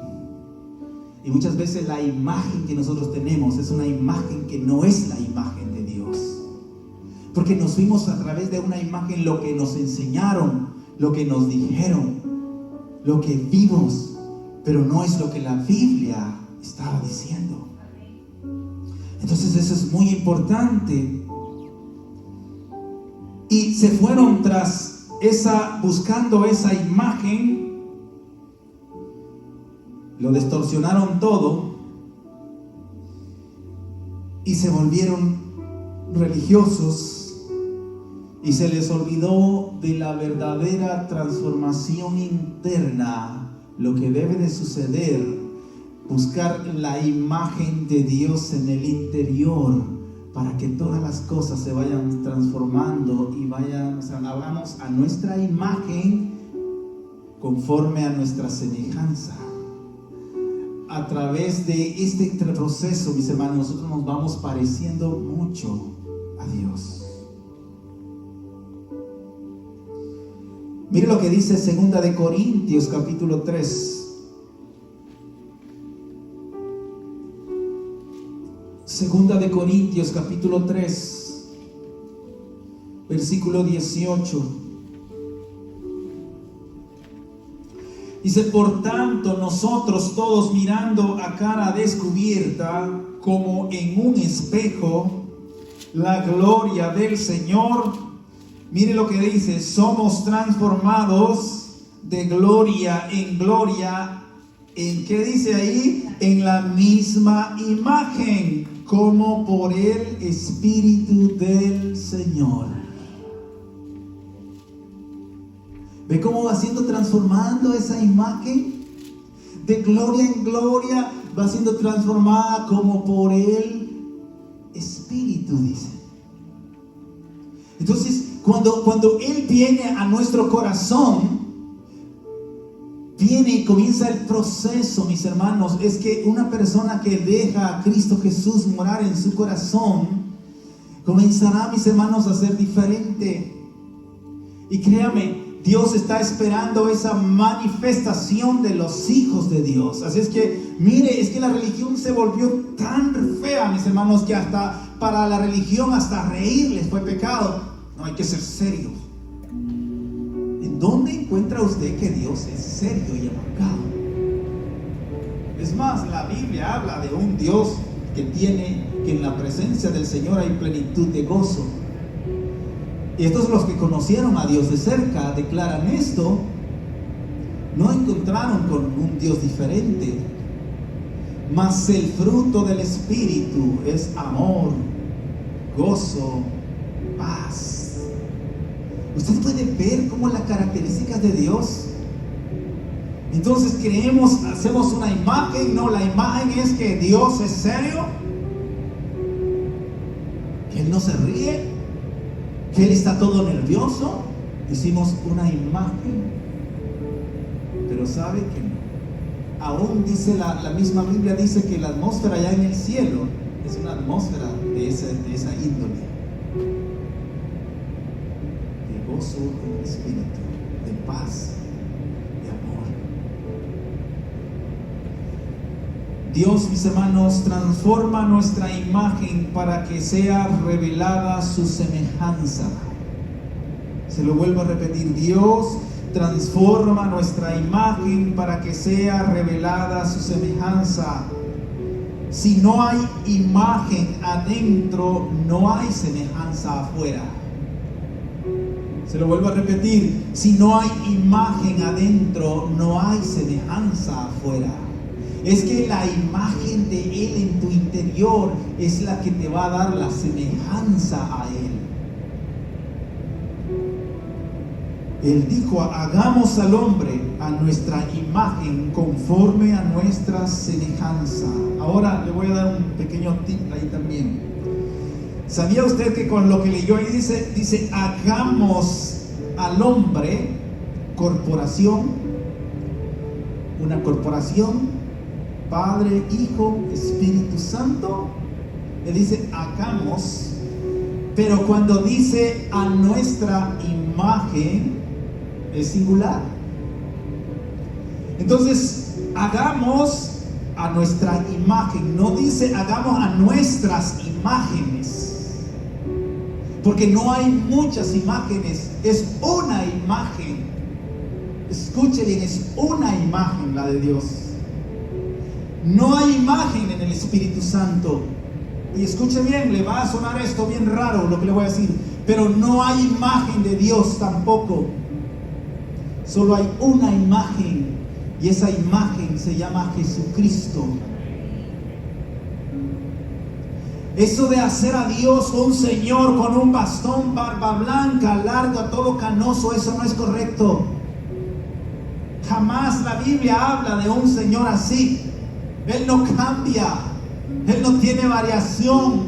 Y muchas veces la imagen que nosotros tenemos es una imagen que no es la imagen de Dios. Porque nos fuimos a través de una imagen lo que nos enseñaron, lo que nos dijeron, lo que vimos, pero no es lo que la Biblia estaba diciendo. Entonces eso es muy importante. Y se fueron buscando esa imagen. Lo distorsionaron todo y se volvieron religiosos y se les olvidó de la verdadera transformación interna, lo que debe de suceder, buscar la imagen de Dios en el interior para que todas las cosas se vayan transformando y hagamos a nuestra imagen conforme a nuestra semejanza. A través de este proceso, mis hermanos, nosotros nos vamos pareciendo mucho a Dios. Mire lo que dice 2 de Corintios capítulo 3. 2 de Corintios capítulo 3, versículo 18. Dice: por tanto, nosotros todos mirando a cara descubierta, como en un espejo, la gloria del Señor. Mire lo que dice: somos transformados de gloria en gloria. ¿En qué dice ahí? En la misma imagen, como por el Espíritu del Señor. ¿Ve cómo va siendo transformando esa imagen? De gloria en gloria va siendo transformada como por el Espíritu, dice. Entonces, cuando Él viene a nuestro corazón, viene y comienza el proceso, mis hermanos. Es que una persona que deja a Cristo Jesús morar en su corazón, comenzará, mis hermanos, a ser diferente. Y créame, Dios está esperando esa manifestación de los hijos de Dios. Así es que, mire, es que la religión se volvió tan fea, mis hermanos, que hasta para la religión, hasta reírles fue pecado. No, hay que ser serios. ¿En dónde encuentra usted que Dios es serio y amargado? Es más, la Biblia habla de un Dios que en la presencia del Señor hay plenitud de gozo. Y estos los que conocieron a Dios de cerca declaran esto. No encontraron con un Dios diferente, mas el fruto del Espíritu es amor, gozo, paz, Usted puede ver cómo las características de Dios. Entonces creemos, hacemos una imagen. No, la imagen es que Dios es serio, que Él no se ríe, que Él está todo nervioso. Hicimos una imagen, pero sabe que no. Aún dice la misma Biblia, dice que la atmósfera allá en el cielo es una atmósfera de esa índole, de gozo en el espíritu, de paz, de amor. Dios, mis hermanos, transforma nuestra imagen para que sea revelada su semejanza. Se lo vuelvo a repetir: Dios transforma nuestra imagen para que sea revelada su semejanza. Si no hay imagen adentro, no hay semejanza afuera. Se lo vuelvo a repetir: si no hay imagen adentro, no hay semejanza afuera. Es que la imagen de Él en tu interior es la que te va a dar la semejanza a Él. Él dijo: hagamos al hombre a nuestra imagen, conforme a nuestra semejanza. Ahora le voy a dar un pequeño tip ahí también. ¿Sabía usted que con lo que leyó ahí dice hagamos al hombre corporación? Una corporación, Padre, Hijo, Espíritu Santo. Él dice hagamos, pero cuando dice a nuestra imagen, es singular. Entonces, hagamos a nuestra imagen. No dice hagamos a nuestras imágenes, porque no hay muchas imágenes, es una imagen. Escuche bien, es una imagen la de Dios. No hay imagen en el Espíritu Santo. Y escuche bien, le va a sonar esto bien raro lo que le voy a decir, pero no hay imagen de Dios tampoco. Solo hay una imagen, y esa imagen se llama Jesucristo. Eso de hacer a Dios un señor con un bastón, barba blanca, larga, todo canoso, eso no es correcto. Jamás la Biblia habla de un señor así. Él no cambia, Él no tiene variación.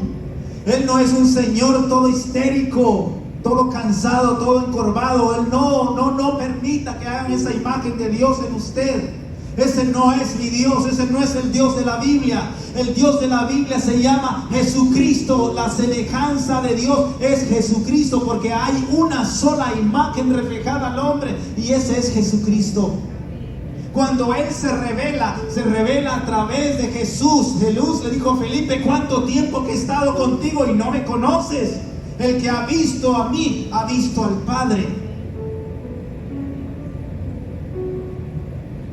Él no es un señor todo histérico, todo cansado, todo encorvado. Él no permita que hagan esa imagen de Dios en usted. Ese no es mi Dios, ese no es el Dios de la Biblia. El Dios de la Biblia se llama Jesucristo. La semejanza de Dios es Jesucristo, porque hay una sola imagen reflejada al hombre, y ese es Jesucristo. Cuando Él se revela a través de Jesús. Jesús le dijo a Felipe: ¿cuánto tiempo que he estado contigo y no me conoces? El que ha visto a mí, ha visto al Padre.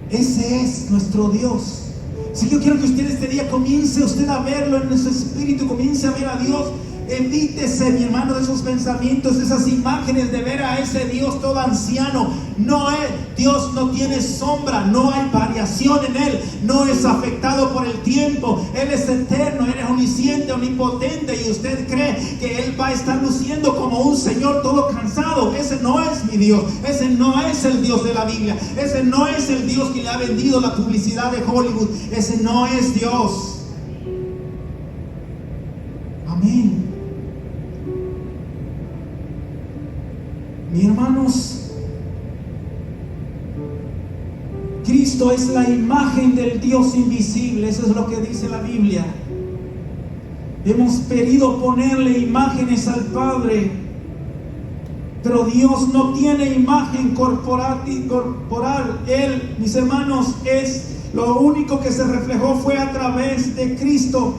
Ese es nuestro Dios. Si yo quiero que usted este día comience usted a verlo en su espíritu, comience a ver a Dios. Evítese, mi hermano, de esos pensamientos, de esas imágenes de ver a ese Dios todo anciano. No es, Dios no tiene sombra, no hay variación en Él, no es afectado por el tiempo. Él es eterno, Él es omnisciente, omnipotente, y usted cree que Él va a estar luciendo como un señor todo cansado. Ese no es mi Dios, ese no es el Dios de la Biblia, ese no es el Dios que le ha vendido la publicidad de Hollywood, ese no es Dios. Amén. Mis hermanos, Cristo es la imagen del Dios invisible. Eso es lo que dice la Biblia. Hemos querido ponerle imágenes al Padre, pero Dios no tiene imagen corporal. Él, mis hermanos, es lo único que se reflejó fue a través de Cristo.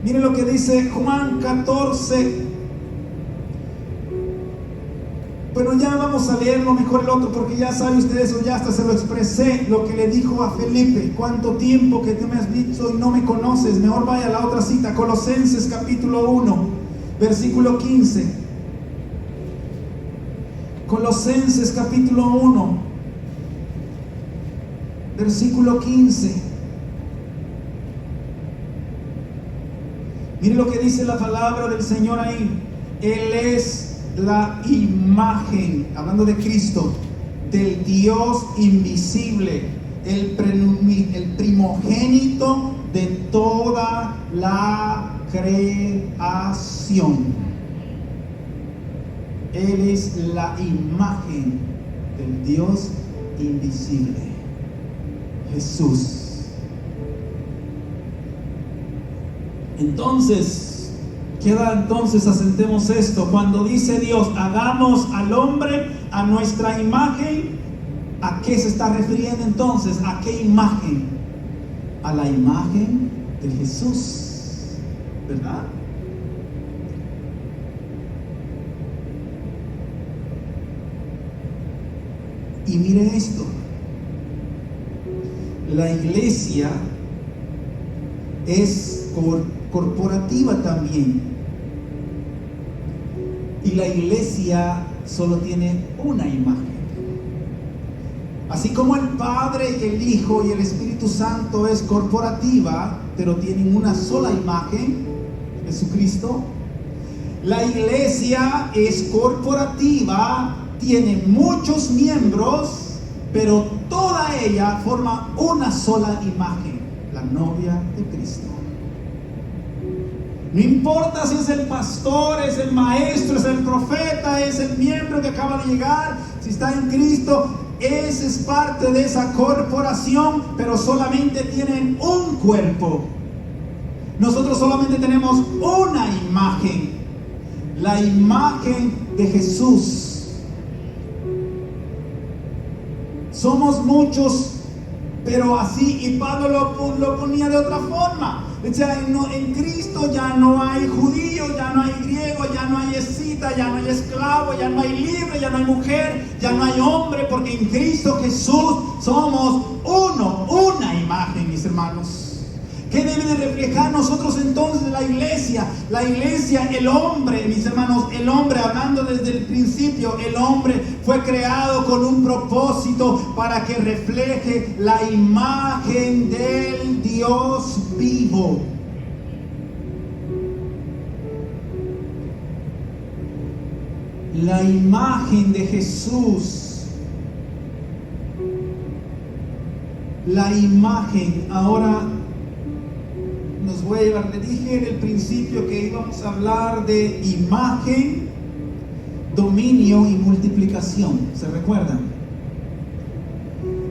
Miren lo que dice Juan 14. Pero ya vamos a leerlo mejor el otro, porque ya sabe usted eso, ya hasta se lo expresé, lo que le dijo a Felipe: cuánto tiempo que tú me has visto y no me conoces. Mejor vaya a la otra cita, Colosenses capítulo 1, versículo 15. Colosenses capítulo 1, versículo 15. Mire lo que dice la palabra del Señor ahí. Él es la imagen, hablando de Cristo, del Dios invisible, el primogénito de toda la creación. Él es la imagen del Dios invisible, Jesús. Entonces, asentemos esto. Cuando dice Dios, hagamos al hombre a nuestra imagen, ¿a qué se está refiriendo entonces? ¿A qué imagen? A la imagen de Jesús, ¿verdad? Y mire esto, la iglesia es corporativa también, y la iglesia solo tiene una imagen. Así como el Padre, el Hijo y el Espíritu Santo es corporativa, pero tienen una sola imagen, Jesucristo, la iglesia es corporativa, tiene muchos miembros, pero toda ella forma una sola imagen, la novia de Cristo. No importa si es el pastor, es el maestro, es el profeta, es el miembro que acaba de llegar, si está en Cristo, ese es parte de esa corporación, pero solamente tienen un cuerpo. Nosotros solamente tenemos una imagen, la imagen de Jesús. Somos muchos, pero así, y Pablo lo ponía de otra forma. Decía, en Cristo ya no hay judío, ya no hay griego, ya no hay escita, ya no hay esclavo, ya no hay libre, ya no hay mujer, ya no hay hombre, porque en Cristo Jesús somos una imagen, mis hermanos. ¿Qué debe de reflejar nosotros entonces la iglesia? La iglesia, el hombre, mis hermanos, el hombre, hablando desde el principio, el hombre fue creado con un propósito para que refleje la imagen del Dios vivo. La imagen de Jesús. La imagen, ahora nos voy a llevar. Le dije en el principio que íbamos a hablar de imagen, dominio y multiplicación. ¿Se recuerdan?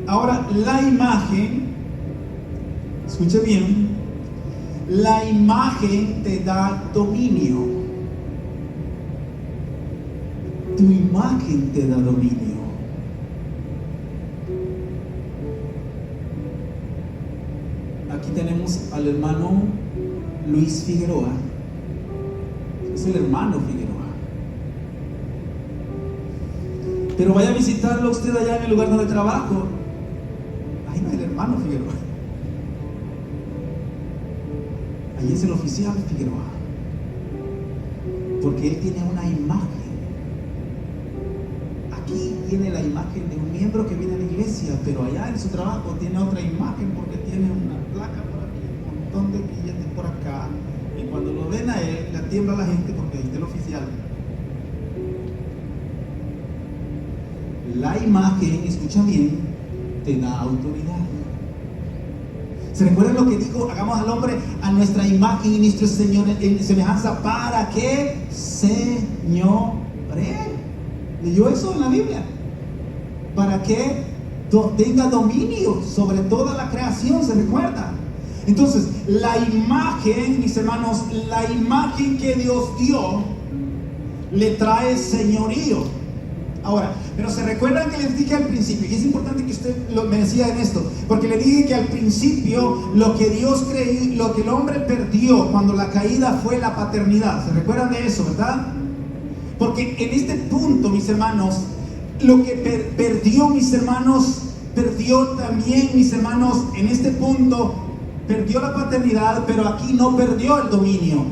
Ahora, la imagen, escuche bien, la imagen te da dominio. Tu imagen te da dominio. Aquí tenemos al hermano Luis Figueroa. Es el hermano Figueroa. Pero vaya a visitarlo usted allá en el lugar donde trabajo. Ahí no es el hermano Figueroa. Ahí es el oficial Figueroa. Porque él tiene una imagen. Aquí tiene la imagen de un miembro que viene a la iglesia, pero allá en su trabajo tiene otra imagen porque tiene una placa por aquí, un montón de billetes por acá, y cuando lo ven a él, le tiembla a la gente porque ahí está el oficial. La imagen, escucha bien, te da autoridad. ¿Se recuerdan lo que dijo? Hagamos al hombre a nuestra imagen y nuestro Señor en semejanza para que señoree. ¿Leyó eso en la Biblia? Para que tenga dominio sobre toda la creación, ¿se recuerda? Entonces, la imagen, mis hermanos, la imagen que Dios dio, le trae señorío. Ahora, pero se recuerdan que les dije al principio, y es importante que usted me decía en esto, porque le dije que al principio lo que Dios creó, lo que el hombre perdió cuando la caída fue la paternidad. ¿Se recuerdan de eso, verdad? Porque en este punto, mis hermanos, lo que perdió, mis hermanos, perdió también, mis hermanos, en este punto, perdió la paternidad, pero aquí no perdió el dominio.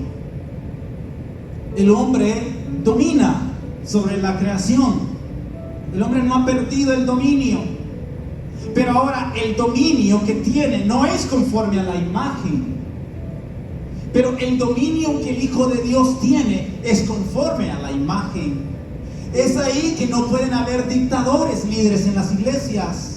El hombre domina sobre la creación. El hombre no ha perdido el dominio. Pero ahora el dominio que tiene no es conforme a la imagen. Pero el dominio que el Hijo de Dios tiene es conforme a la imagen. Es ahí que no pueden haber dictadores líderes en las iglesias.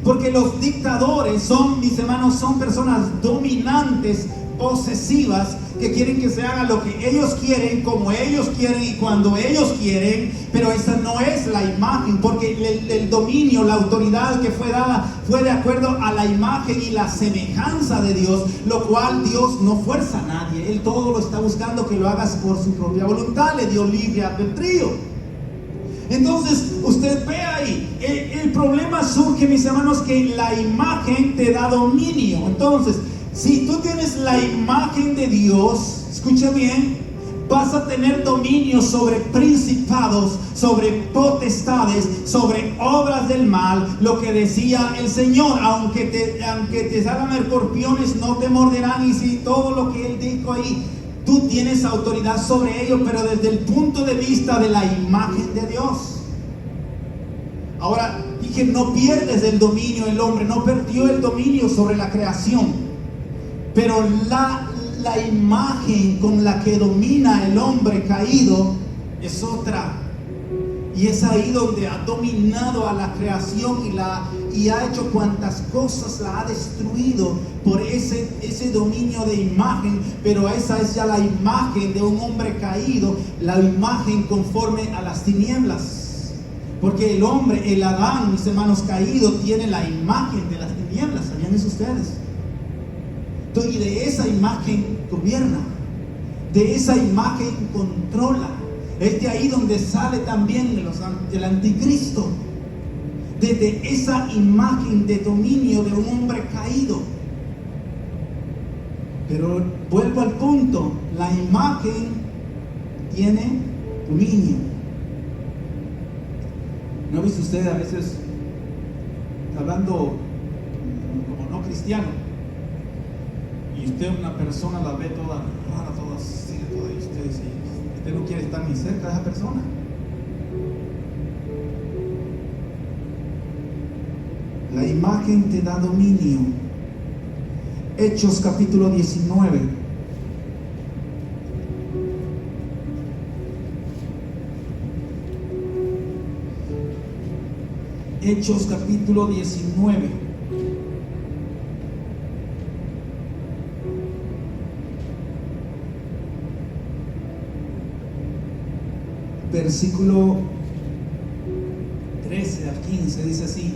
Porque los dictadores son, mis hermanos, son personas dominantes, posesivas, que quieren que se haga lo que ellos quieren, como ellos quieren y cuando ellos quieren. Pero esa no es la imagen, porque el dominio, la autoridad que fue dada fue de acuerdo a la imagen y la semejanza de Dios, lo cual Dios no fuerza a nadie. Él todo lo está buscando que lo hagas por su propia voluntad, le dio libre albedrío. Entonces, usted ve ahí, el problema surge, mis hermanos, que la imagen te da dominio. Entonces, si tú tienes la imagen de Dios, escucha bien, vas a tener dominio sobre principados, sobre potestades, sobre obras del mal. Lo que decía el Señor, aunque te salgan escorpiones, no te morderán. Y si todo lo que Él dijo ahí, tú tienes autoridad sobre ello, pero desde el punto de vista de la imagen de Dios. Ahora, dije, no pierdes el dominio el hombre, no perdió el dominio sobre la creación. Pero la imagen con la que domina el hombre caído es otra. Y es ahí donde ha dominado a la creación y ha hecho cuantas cosas la ha destruido por ese dominio de imagen. Pero esa es ya la imagen de un hombre caído, la imagen conforme a las tinieblas. Porque el hombre, el Adán, mis hermanos, caído, tiene la imagen de las tinieblas. ¿Sabían eso ustedes? Y de esa imagen gobierna, de esa imagen controla. Es de ahí donde sale también el anticristo, desde esa imagen de dominio de un hombre caído. Pero vuelvo al punto, la imagen tiene dominio. ¿No ha visto usted a veces hablando como no cristiano? Y usted una persona la ve toda rara, toda así, toda, y usted no quiere estar ni cerca de esa persona. La imagen te da dominio. Hechos capítulo 19. Hechos capítulo 19. Versículo 13 al 15 dice así: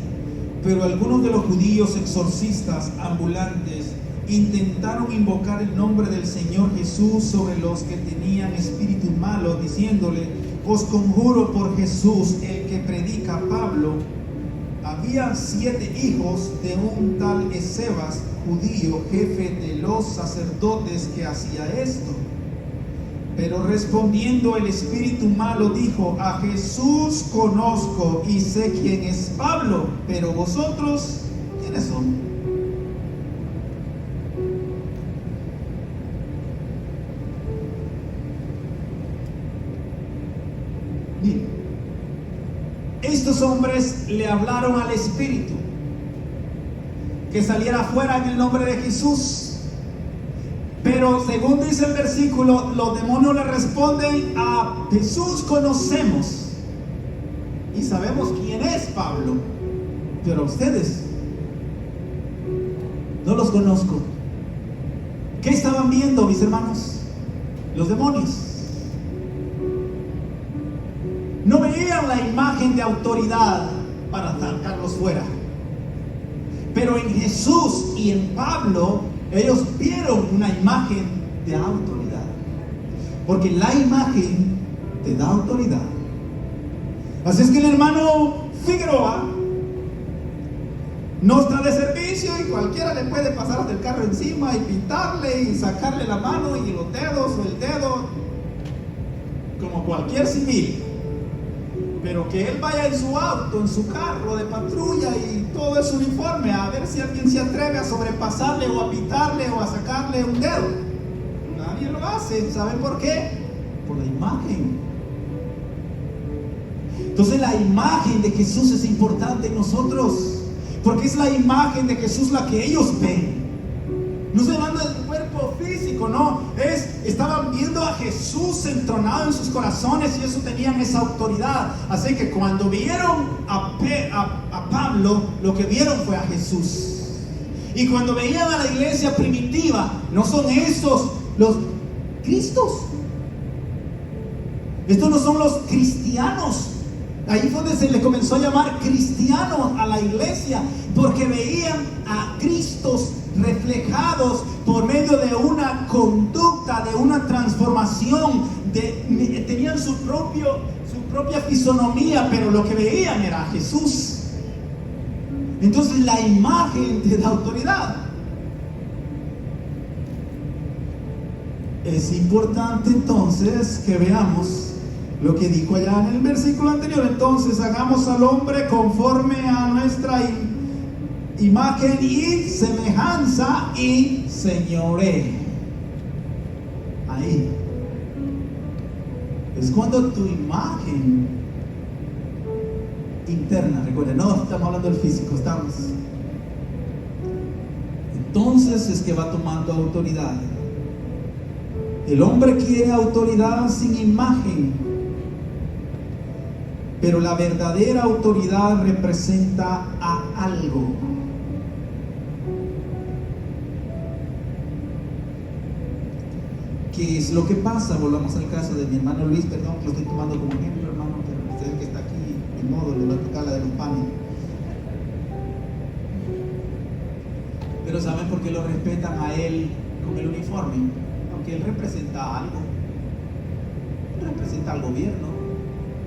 pero algunos de los judíos exorcistas ambulantes intentaron invocar el nombre del Señor Jesús sobre los que tenían espíritus malos, diciéndole: os conjuro por Jesús, el que predica Pablo. Había 7 hijos de un tal Escevas, judío, jefe de los sacerdotes, que hacía esto. Pero respondiendo el espíritu malo dijo: a Jesús conozco y sé quién es Pablo, pero vosotros, ¿quiénes son? Bien, estos hombres le hablaron al espíritu que saliera fuera en el nombre de Jesús. Pero según dice el versículo, los demonios le responden: a Jesús conocemos y sabemos quién es Pablo, pero a ustedes no los conozco. ¿Qué estaban viendo, mis hermanos? Los demonios. No veían la imagen de autoridad para sacarlos fuera. Pero en Jesús y en Pablo, ellos vieron una imagen de autoridad. Porque la imagen te da autoridad. Así es que el hermano Figueroa no está de servicio y cualquiera le puede pasar del carro encima y pintarle y sacarle la mano y los dedos o el dedo, como cualquier civil. Pero que él vaya en su auto, en su carro de patrulla y todo es uniforme, a ver si alguien se atreve a sobrepasarle o a pitarle o a sacarle un dedo. Nadie lo hace. ¿Saben por qué? Por la imagen. Entonces la imagen de Jesús es importante en nosotros, porque es la imagen de Jesús la que ellos ven. No estoy hablando del cuerpo físico, no. Estaban viendo a Jesús entronado en sus corazones y eso tenían esa autoridad. Así que cuando vieron a Pablo, lo que vieron fue a Jesús. Y cuando veían a la iglesia primitiva, no son estos los Cristos. Estos no son los cristianos. Ahí fue donde se le comenzó a llamar cristianos a la iglesia, porque veían a Cristos reflejados por medio de una conducta, de una transformación, tenían su propia fisonomía, pero lo que veían era a Jesús. Entonces la imagen te da autoridad. Es importante entonces que veamos lo que dijo allá en el versículo anterior. Entonces hagamos al hombre conforme a nuestra imagen y semejanza y señoree. Ahí es cuando tu imagen interna, recuerden, no estamos hablando del físico, entonces es que va tomando autoridad. El hombre quiere autoridad sin imagen, pero la verdadera autoridad representa a algo. ¿Qué es lo que pasa? Volvamos al caso de mi hermano Luis, perdón que lo estoy tomando como ejemplo, hermano, pero usted que está aquí, de modo, le va a tocar la de los panes. Pero ¿saben por qué lo respetan a él con el uniforme? Porque él representa algo. Él representa al gobierno.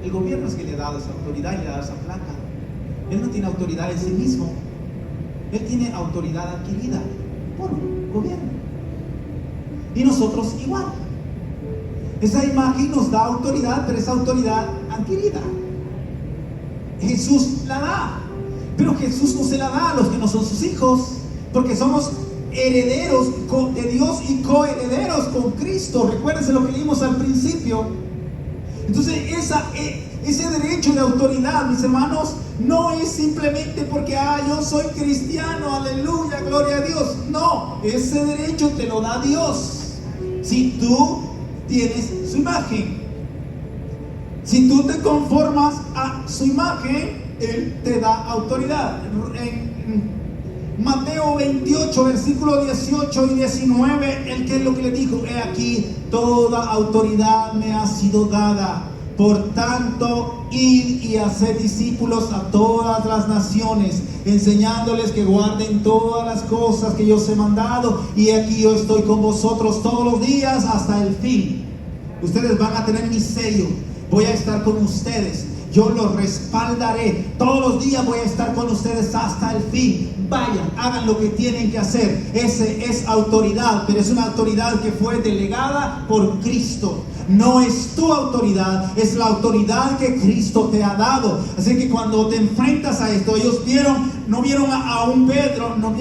El gobierno es que le ha dado esa autoridad y le ha dado esa placa. Él no tiene autoridad en sí mismo. Él tiene autoridad adquirida por un gobierno. Y nosotros igual. Esa imagen nos da autoridad, pero esa autoridad adquirida. Jesús la da. Pero Jesús no se la da a los que no son sus hijos, porque somos herederos de Dios y coherederos con Cristo. Recuérdense lo que leímos al principio. Entonces ese derecho de autoridad, mis hermanos, no es simplemente porque yo soy cristiano, aleluya, gloria a Dios. No, ese derecho te lo da Dios si tú tienes su imagen. Si tú te conformas a su imagen, Él te da autoridad. En Mateo 28, versículos 18 y 19, ¿qué es lo que le dijo? He aquí, toda autoridad me ha sido dada. Por tanto, id y haced discípulos a todas las naciones, enseñándoles que guarden todas las cosas que yo os he mandado. Y aquí yo estoy con vosotros todos los días hasta el fin. Ustedes van a tener mi sello. Voy a estar con ustedes. Yo los respaldaré. Todos los días voy a estar con ustedes hasta el fin. Vayan, hagan lo que tienen que hacer. Ese es autoridad, pero es una autoridad que fue delegada por Cristo. No es tu autoridad, es la autoridad que Cristo te ha dado. Así que cuando te enfrentas a esto, ellos no vieron a un Pedro, no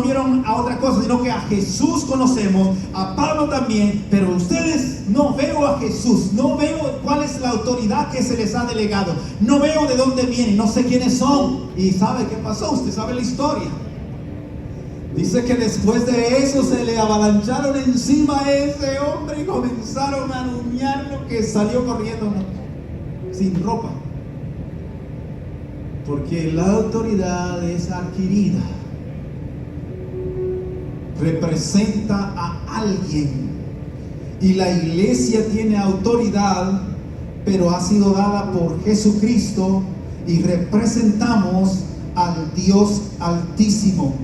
vieron a otra cosa, sino que a Jesús conocemos, a Pablo también, pero ustedes no veo a Jesús, no veo cuál es la autoridad que se les ha delegado, no veo de dónde vienen, no sé quiénes son. ¿Y sabe qué pasó? Usted sabe la historia. Dice que después de eso se le avalancharon encima a ese hombre y comenzaron a anunciarlo, que salió corriendo sin ropa. Porque la autoridad es adquirida. Representa a alguien. Y la iglesia tiene autoridad, pero ha sido dada por Jesucristo y representamos al Dios Altísimo.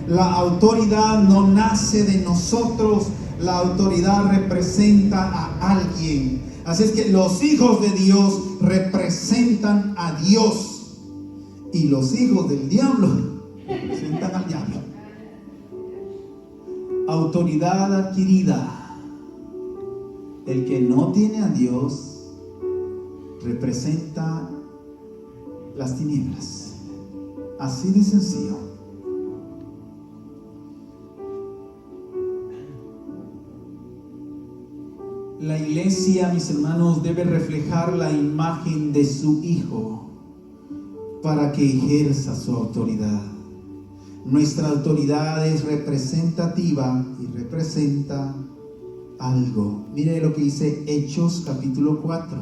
La autoridad no nace de nosotros, la autoridad representa a alguien. Así es que los hijos de Dios representan a Dios y los hijos del diablo representan al diablo. Autoridad adquirida. El que no tiene a Dios representa las tinieblas. Así de sencillo. La iglesia, mis hermanos, debe reflejar la imagen de su Hijo para que ejerza su autoridad. Nuestra autoridad es representativa y representa algo. Mire lo que dice Hechos capítulo 4.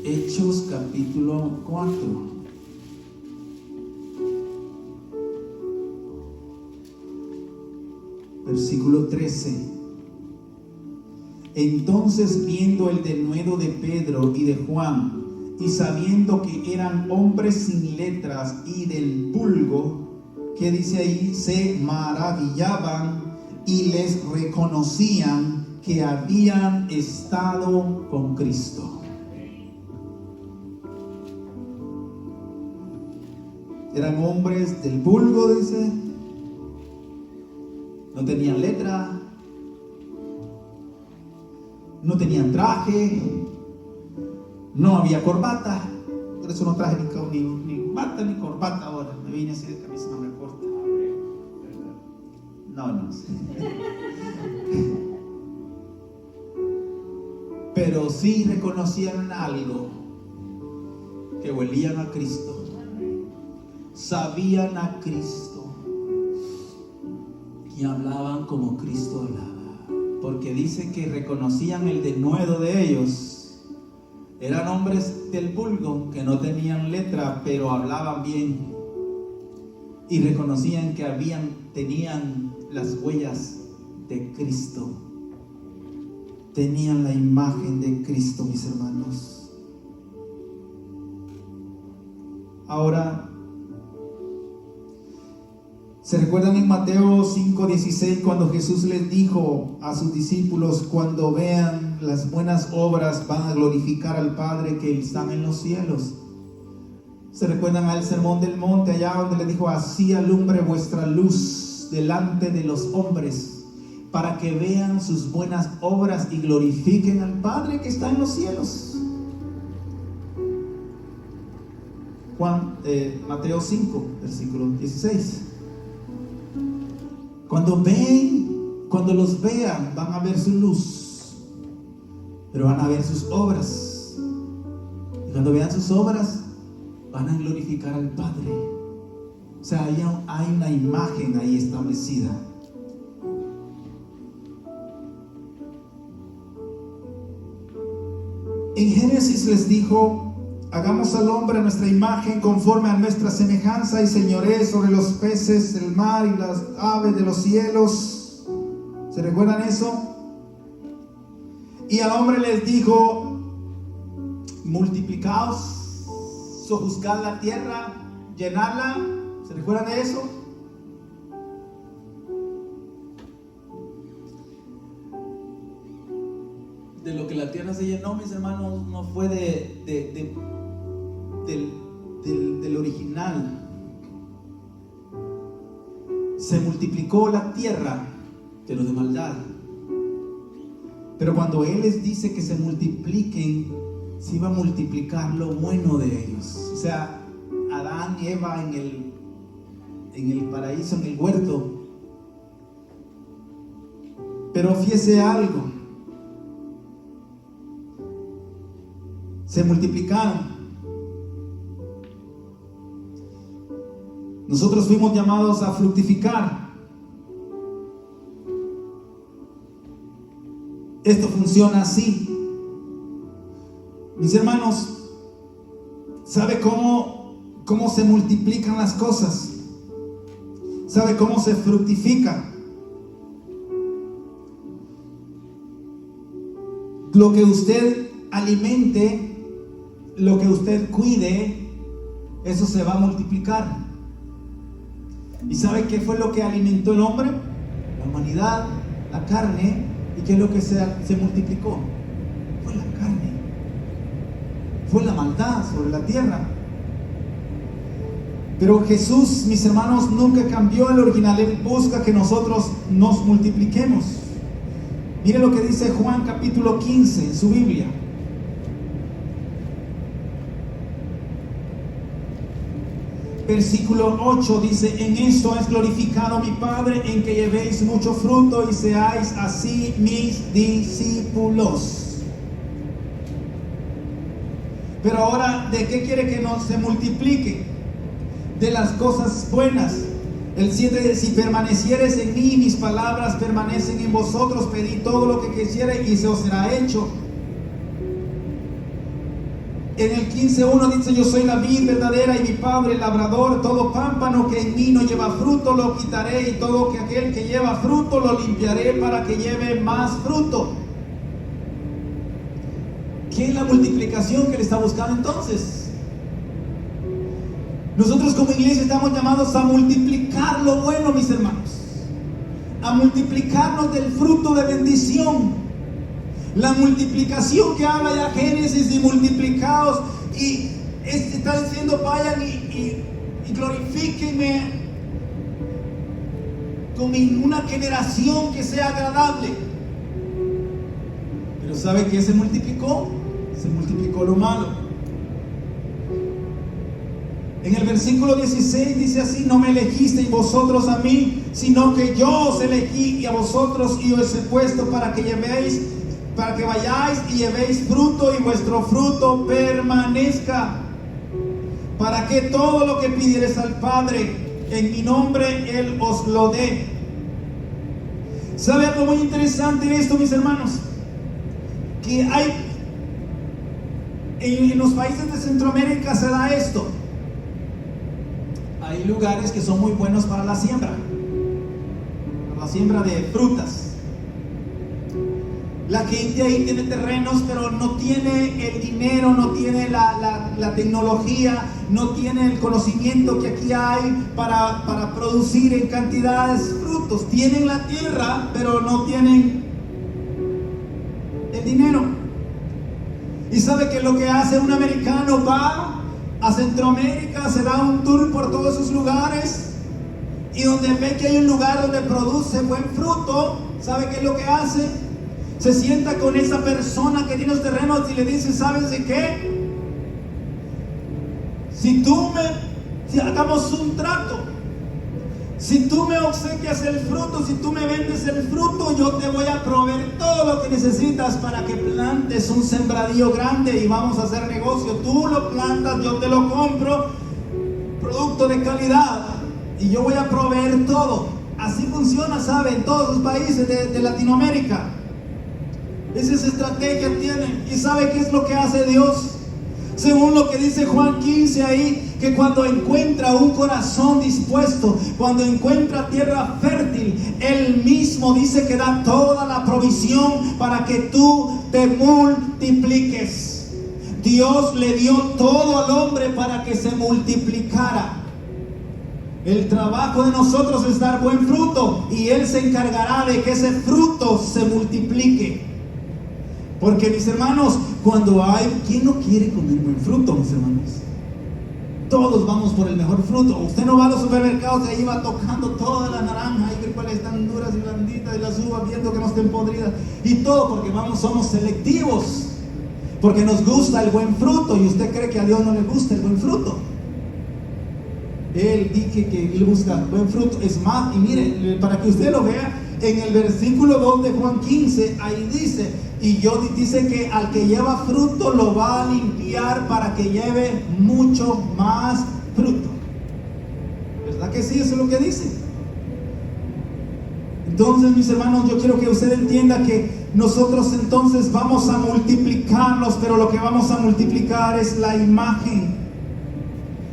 Hechos capítulo 4. Versículo 13. Entonces, viendo el denuedo de Pedro y de Juan, y sabiendo que eran hombres sin letras y del vulgo, que dice ahí, se maravillaban y les reconocían que habían estado con Cristo. Eran hombres del vulgo, dice, no tenían letra, no tenían traje, no había corbata. Por eso no traje ni bata ni corbata ahora. Me vine así de camisa manga corta. No sé. Pero sí reconocían algo, que huelían a Cristo, sabían a Cristo y hablaban como Cristo hablaba, porque dice que reconocían el denuedo de ellos. Eran hombres del vulgo que no tenían letra, pero hablaban bien y reconocían que tenían las huellas de Cristo. Tenían la imagen de Cristo, mis hermanos. Ahora, ¿se recuerdan en Mateo 5:16 cuando Jesús les dijo a sus discípulos: cuando vean las buenas obras van a glorificar al Padre que está en los cielos? ¿Se recuerdan al sermón del monte, allá donde le dijo: así alumbre vuestra luz delante de los hombres, para que vean sus buenas obras y glorifiquen al Padre que está en los cielos? Mateo 5, versículo 16. Cuando los vean, van a ver su luz, pero van a ver sus obras. Y cuando vean sus obras, van a glorificar al Padre. O sea, hay una imagen ahí establecida. En Génesis les dijo: hagamos al hombre a nuestra imagen, conforme a nuestra semejanza, y señoree sobre los peces del mar y las aves de los cielos. ¿Se recuerdan eso? Y al hombre les dijo: multiplicaos, sojuzgad la tierra, llenadla. ¿Se recuerdan de eso? De lo que la tierra se llenó, mis hermanos, no fue del original. Se multiplicó la tierra, pero de maldad. Pero cuando Él les dice que se multipliquen, se iba a multiplicar lo bueno de ellos. O sea, Adán y Eva en el paraíso, en el huerto. Pero fíjese algo: se multiplicaron. Nosotros fuimos llamados a fructificar. Esto funciona así. Mis hermanos, ¿sabe cómo se multiplican las cosas? ¿Sabe cómo se fructifica? Lo que usted alimente, lo que usted cuide, eso se va a multiplicar. ¿Y sabe qué fue lo que alimentó el hombre? La humanidad, la carne. ¿Y qué es lo que se multiplicó? Fue la carne, fue la maldad sobre la tierra. Pero Jesús, mis hermanos, nunca cambió el original. Él busca que nosotros nos multipliquemos. Mire lo que dice Juan capítulo 15 en su Biblia. Versículo 8 dice: en esto es glorificado mi Padre, en que llevéis mucho fruto y seáis así mis discípulos. Pero ahora, ¿de qué quiere que nos se multiplique? De las cosas buenas. El 7 dice: si permanecieres en mí, mis palabras permanecen en vosotros, pedid todo lo que quisierais y se os será hecho. En el 15:1 dice: yo soy la vid verdadera y mi padre el labrador. Todo pámpano que en mí no lleva fruto lo quitaré, y todo aquel que lleva fruto lo limpiaré para que lleve más fruto. ¿Qué es la multiplicación que le está buscando entonces? Nosotros como iglesia estamos llamados a multiplicar lo bueno, mis hermanos, a multiplicarnos del fruto de bendición. La multiplicación que habla ya Génesis, y multiplicados, y está diciendo: vayan y glorifíquenme con una generación que sea agradable. Pero ¿sabe qué se multiplicó? Se multiplicó lo malo. En el versículo 16 dice así: no me elegisteis vosotros a mí, sino que yo os elegí y a vosotros, y os he puesto para que vayáis y llevéis fruto, y vuestro fruto permanezca, para que todo lo que pidiereis al Padre en mi nombre, Él os lo dé. ¿Sabe algo muy interesante de esto, mis hermanos? Que hay en los países de Centroamérica se da esto. Hay lugares que son muy buenos para la siembra de frutas. La gente ahí tiene terrenos, pero no tiene el dinero, no tiene la tecnología, no tiene el conocimiento que aquí hay para producir en cantidades frutos. Tienen la tierra, pero no tienen el dinero. Y sabe que lo que hace un americano: va a Centroamérica, se da un tour por todos esos lugares, y donde ve que hay un lugar donde produce buen fruto, ¿sabe qué es lo que hace? Se sienta con esa persona que tiene los terrenos y le dice: ¿sabes de qué? Si hagamos un trato, si tú me obsequias el fruto, si tú me vendes el fruto, yo te voy a proveer todo lo que necesitas para que plantes un sembradío grande y vamos a hacer negocio. Tú lo plantas, yo te lo compro, producto de calidad, y yo voy a proveer todo. Así funciona, ¿sabe? En todos los países de Latinoamérica. Esa estrategia tienen. ¿Y sabe qué es lo que hace Dios? Según lo que dice Juan 15 ahí, que cuando encuentra un corazón dispuesto, cuando encuentra tierra fértil, Él mismo dice que da toda la provisión para que tú te multipliques. Dios le dio todo al hombre para que se multiplicara. El trabajo de nosotros es dar buen fruto, y Él se encargará de que ese fruto se multiplique. Porque, mis hermanos, ¿quién no quiere comer buen fruto, mis hermanos? Todos vamos por el mejor fruto. Usted no va a los supermercados y ahí va tocando todas las naranjas y ver cuáles están duras y blanditas, y las uvas viendo que no estén podridas, y todo porque somos selectivos, porque nos gusta el buen fruto. Y usted cree que a Dios no le gusta el buen fruto. Él dice que Él busca buen fruto. Es más, y mire, para que usted lo vea, en el versículo 2 de Juan 15, ahí dice: dice que al que lleva fruto lo va a limpiar para que lleve mucho más fruto. ¿Verdad que sí? Eso es lo que dice. Entonces, mis hermanos, yo quiero que usted entienda que nosotros entonces vamos a multiplicarnos, pero lo que vamos a multiplicar es la imagen.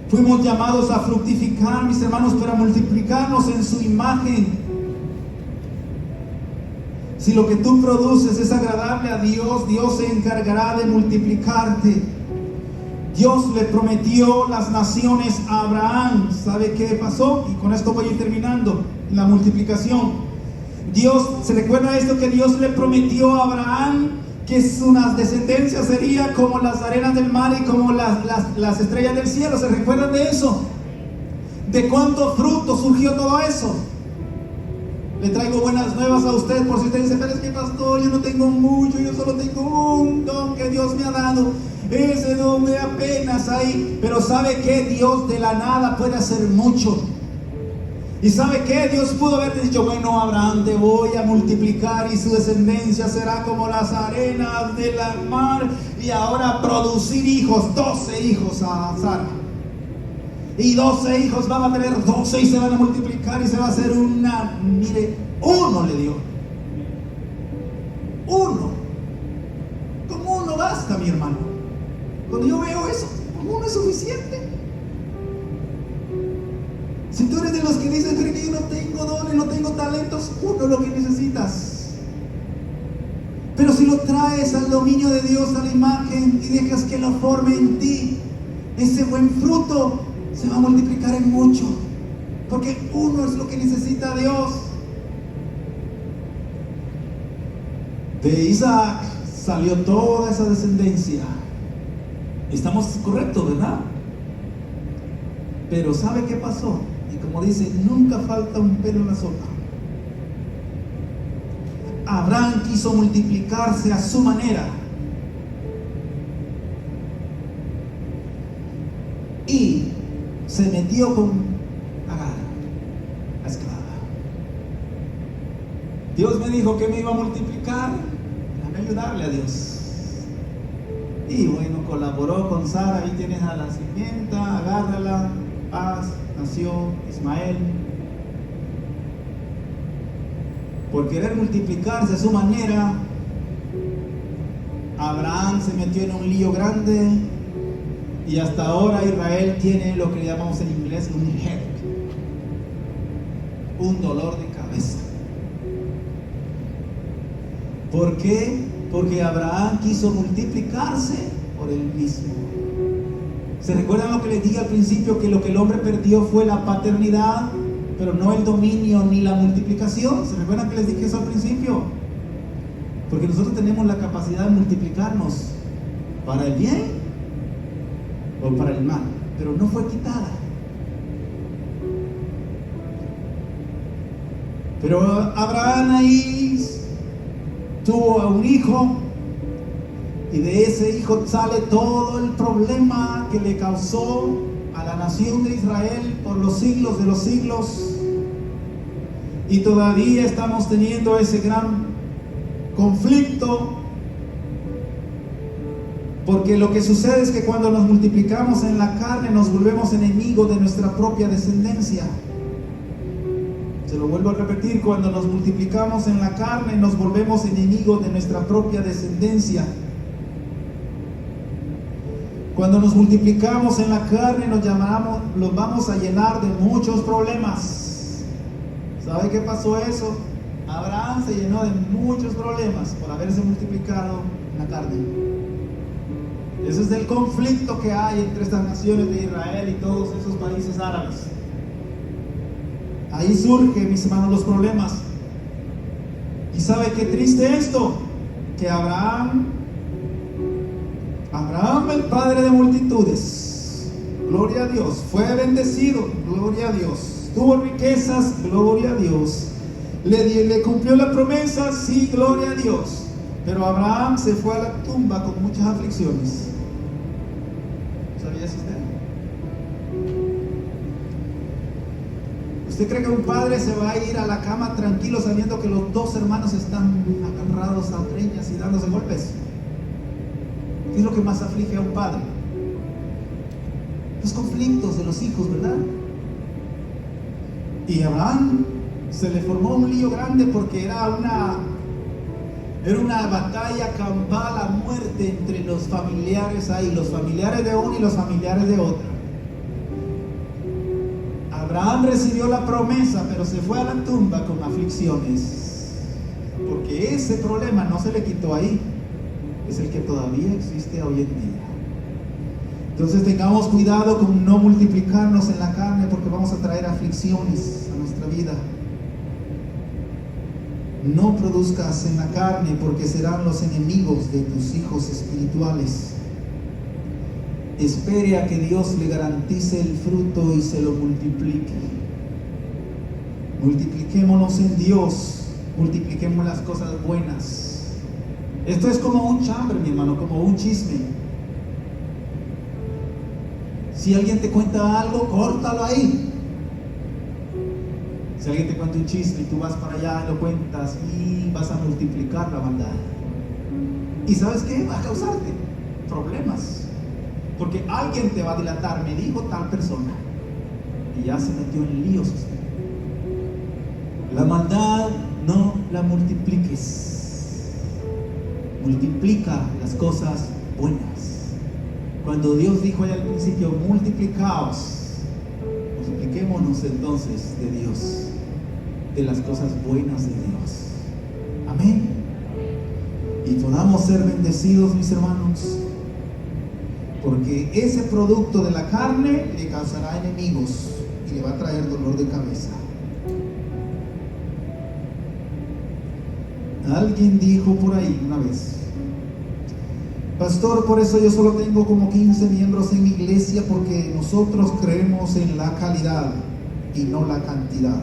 Fuimos llamados a fructificar, mis hermanos, para multiplicarnos en su imagen. Si lo que tú produces es agradable a Dios, Dios se encargará de multiplicarte. Dios le prometió las naciones a Abraham. ¿Sabe qué pasó? Y con esto voy a ir terminando. La multiplicación. ¿Se recuerda esto que Dios le prometió a Abraham? Que su descendencia sería como las arenas del mar y como las estrellas del cielo. ¿Se recuerdan de eso? ¿De cuánto fruto surgió todo eso? Le traigo buenas nuevas a usted, por si usted dice: pero es que, pastor, yo no tengo mucho, yo solo tengo un don que Dios me ha dado. Ese don de apenas ahí. Pero ¿sabe qué? Dios de la nada puede hacer mucho. ¿Y sabe qué? Dios pudo haber dicho, bueno, Abraham, te voy a multiplicar y su descendencia será como las arenas del mar. Y ahora producir hijos, 12 hijos a Sara. Y 12 hijos van a tener 12 y se van a multiplicar y se va a hacer una... Mire, uno le dio. Uno. Con uno basta, mi hermano. Cuando yo veo eso, con uno es suficiente. Si tú eres de los que dicen que yo no tengo dones, no tengo talentos, uno es lo que necesitas. Pero si lo traes al dominio de Dios, a la imagen, y dejas que lo forme en ti, ese buen fruto se va a multiplicar en mucho. Porque uno es lo que necesita Dios. De Isaac salió toda esa descendencia. Estamos correctos, ¿verdad? Pero ¿sabe qué pasó? Y como dice, nunca falta un pelo en la sopa. Abraham quiso multiplicarse a su manera. Y se metió con Agar, la esclava. Dios me dijo que me iba a multiplicar. Déjame ayudarle a Dios. Y bueno, colaboró con Sara. Ahí tienes a la sirvienta, agárrala. Paz, nació Ismael. Por querer multiplicarse a su manera, Abraham se metió en un lío grande. Y hasta ahora Israel tiene lo que llamamos en inglés un headache, un dolor de cabeza. ¿Por qué? Porque Abraham quiso multiplicarse por él mismo. ¿Se recuerdan lo que les dije al principio? Que lo que el hombre perdió fue la paternidad, pero no el dominio ni la multiplicación. ¿Se recuerdan que les dije eso al principio? Porque nosotros tenemos la capacidad de multiplicarnos para el bien o para el mal, pero no fue quitada. Pero Abraham ahí tuvo un hijo, y de ese hijo sale todo el problema que le causó a la nación de Israel por los siglos de los siglos. Y todavía estamos teniendo ese gran conflicto. Porque lo que sucede es que cuando nos multiplicamos en la carne, nos volvemos enemigos de nuestra propia descendencia. Se lo vuelvo a repetir, cuando nos multiplicamos en la carne, nos volvemos enemigos de nuestra propia descendencia. Cuando nos multiplicamos en la carne, los vamos a llenar de muchos problemas. ¿Sabe qué pasó eso? Abraham se llenó de muchos problemas por haberse multiplicado en la carne. Ese es el conflicto que hay entre estas naciones de Israel y todos esos países árabes. Ahí surgen, mis hermanos, los problemas. ¿Y sabe qué triste esto? Que Abraham, el padre de multitudes, gloria a Dios, fue bendecido, gloria a Dios, tuvo riquezas, gloria a Dios, le cumplió la promesa, sí, gloria a Dios. Pero Abraham se fue a la tumba con muchas aflicciones. ¿Sabía eso usted? ¿Usted cree que un padre se va a ir a la cama tranquilo sabiendo que los dos hermanos están agarrados a treñas y dándose golpes? ¿Qué es lo que más aflige a un padre? Los conflictos de los hijos, ¿verdad? Y a Abraham se le formó un lío grande porque era una batalla campal a muerte entre los familiares ahí, los familiares de uno y los familiares de otro. Abraham recibió la promesa, pero se fue a la tumba con aflicciones, porque ese problema no se le quitó ahí, es el que todavía existe hoy en día. Entonces tengamos cuidado con no multiplicarnos en la carne, porque vamos a traer aflicciones a nuestra vida. No produzcas en la carne, porque serán los enemigos de tus hijos espirituales. Espere a que Dios le garantice el fruto y se lo multiplique. Multipliquémonos en Dios, multipliquemos las cosas buenas. Esto es como un chambre, mi hermano, como un chisme. Si alguien te cuenta algo, córtalo ahí. Si alguien te cuenta un chiste y tú vas para allá y lo cuentas y vas a multiplicar la maldad. ¿Y sabes qué? Va a causarte problemas. Porque alguien te va a dilatar, me dijo tal persona. Y ya se metió en líos usted. La maldad no la multipliques. Multiplica las cosas buenas. Cuando Dios dijo allá al principio, multiplicaos, multipliquémonos entonces de Dios, de las cosas buenas de Dios. Amén. Y podamos ser bendecidos, mis hermanos, porque ese producto de la carne le causará enemigos y le va a traer dolor de cabeza. Alguien dijo por ahí una vez: pastor, por eso yo solo tengo como 15 miembros en mi iglesia, porque nosotros creemos en la calidad y no la cantidad.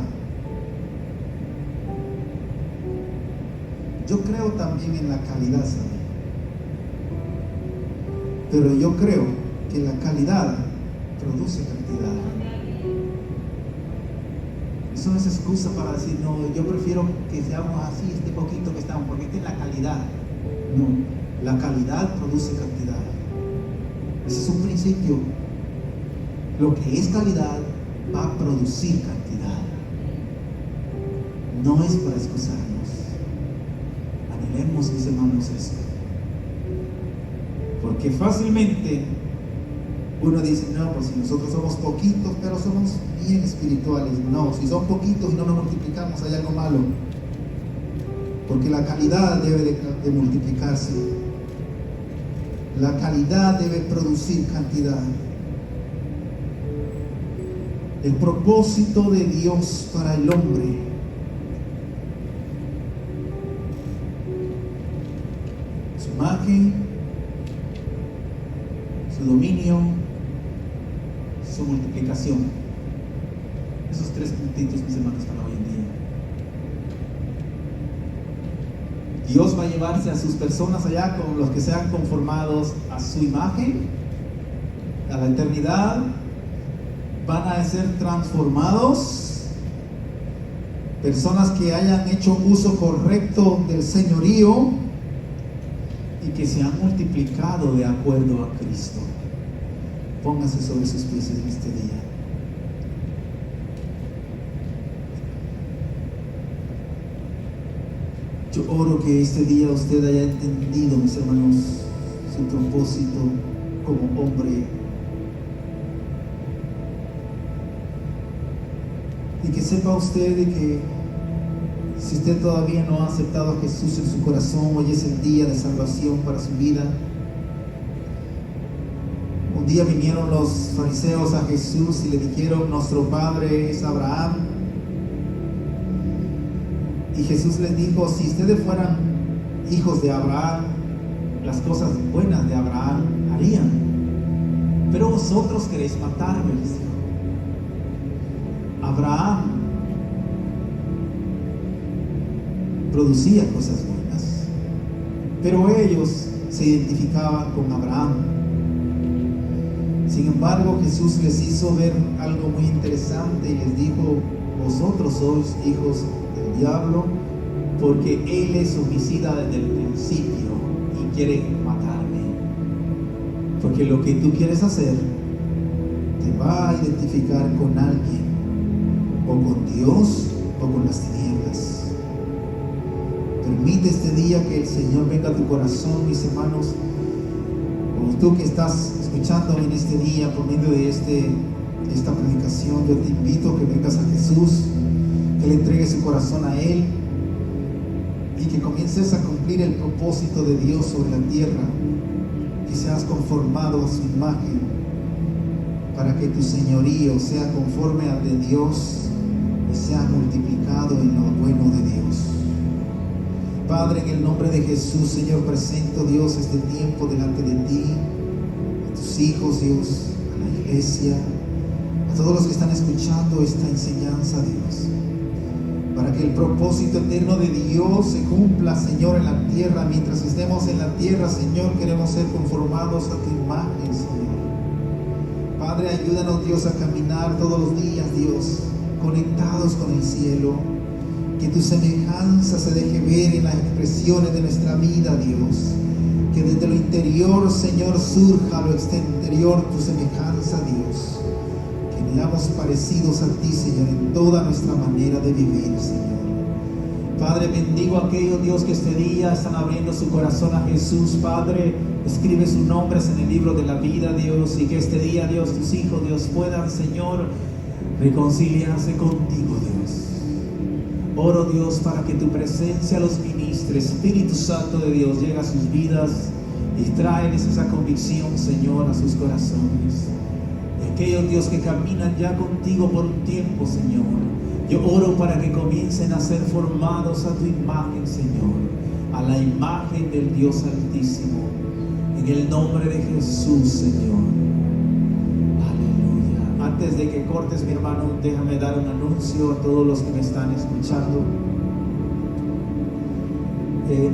Yo creo también en la calidad, ¿sabe? Pero yo creo que la calidad produce cantidad. Eso no es excusa para decir, no, yo prefiero que seamos así, este poquito que estamos, porque esta es la calidad. No, la calidad produce cantidad. Ese es un principio. Lo que es calidad va a producir cantidad. No es para excusarnos. Anhelemos, mis hermanos, esto. Porque fácilmente uno dice, no, pues si nosotros somos poquitos, pero somos bien espirituales. No, si son poquitos y no nos multiplicamos, hay algo malo. Porque la calidad debe de multiplicarse. La calidad debe producir cantidad. El propósito de Dios para el hombre, su imagen, su dominio, su multiplicación. Esos tres puntitos, mis hermanos, para hoy en día. Dios va a llevarse a sus personas allá con los que sean conformados a su imagen, a la eternidad. Van a ser transformados, personas que hayan hecho uso correcto del señorío y que se han multiplicado de acuerdo a Cristo. Póngase sobre sus pies en este día. Yo oro que este día usted haya entendido, mis hermanos, su propósito como hombre, y que sepa usted de que si usted todavía no ha aceptado a Jesús en su corazón, hoy es el día de salvación para su vida. Un día vinieron los fariseos a Jesús y le dijeron, nuestro padre es Abraham. Y Jesús les dijo, si ustedes fueran hijos de Abraham, las cosas buenas de Abraham harían. Pero vosotros queréis matarme, les dijo. Abraham producía cosas buenas, pero ellos se identificaban con Abraham. Sin embargo, Jesús les hizo ver algo muy interesante y les dijo, vosotros sois hijos del diablo, porque él es homicida desde el principio y quiere matarme. Porque lo que tú quieres hacer te va a identificar con alguien, o con Dios o con las tinieblas. Permite este día que el Señor venga a tu corazón, mis hermanos. Como tú que estás escuchándome en este día por medio de esta predicación, yo te invito a que vengas a Jesús, que le entregues su corazón a Él y que comiences a cumplir el propósito de Dios sobre la tierra, que seas conformado a su imagen, para que tu señorío sea conforme al de Dios y sea multiplicado en lo bueno de Dios. Padre, en el nombre de Jesús, Señor, presento, Dios, este tiempo delante de ti, a tus hijos, Dios, a la iglesia, a todos los que están escuchando esta enseñanza, Dios, para que el propósito eterno de Dios se cumpla, Señor, en la tierra. Mientras estemos en la tierra, Señor, queremos ser conformados a tu imagen, Señor. Padre, ayúdanos, Dios, a caminar todos los días, Dios, conectados con el cielo. Que tu semejanza se deje ver en las expresiones de nuestra vida, Dios. Que desde lo interior, Señor, surja a lo exterior tu semejanza, Dios. Que seamos parecidos a ti, Señor, en toda nuestra manera de vivir, Señor. Padre, bendigo a aquellos, Dios, que este día están abriendo su corazón a Jesús. Padre, escribe sus nombres en el libro de la vida, Dios, y que este día, Dios, tus hijos, Dios, puedan, Señor, reconciliarse contigo, Dios. Oro, Dios, para que tu presencia los ministre. Espíritu Santo de Dios, llega a sus vidas y tráeles esa convicción, Señor, a sus corazones. De aquellos, Dios, que caminan ya contigo por un tiempo, Señor, yo oro para que comiencen a ser formados a tu imagen, Señor, a la imagen del Dios Altísimo. En el nombre de Jesús, Señor. Aleluya. Antes de que cortes, mi hermano, déjame dar un anuncio a todos los que me están escuchando.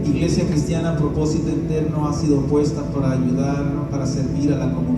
Iglesia Cristiana Propósito Eterno ha sido puesta para ayudar, para servir a la comunidad.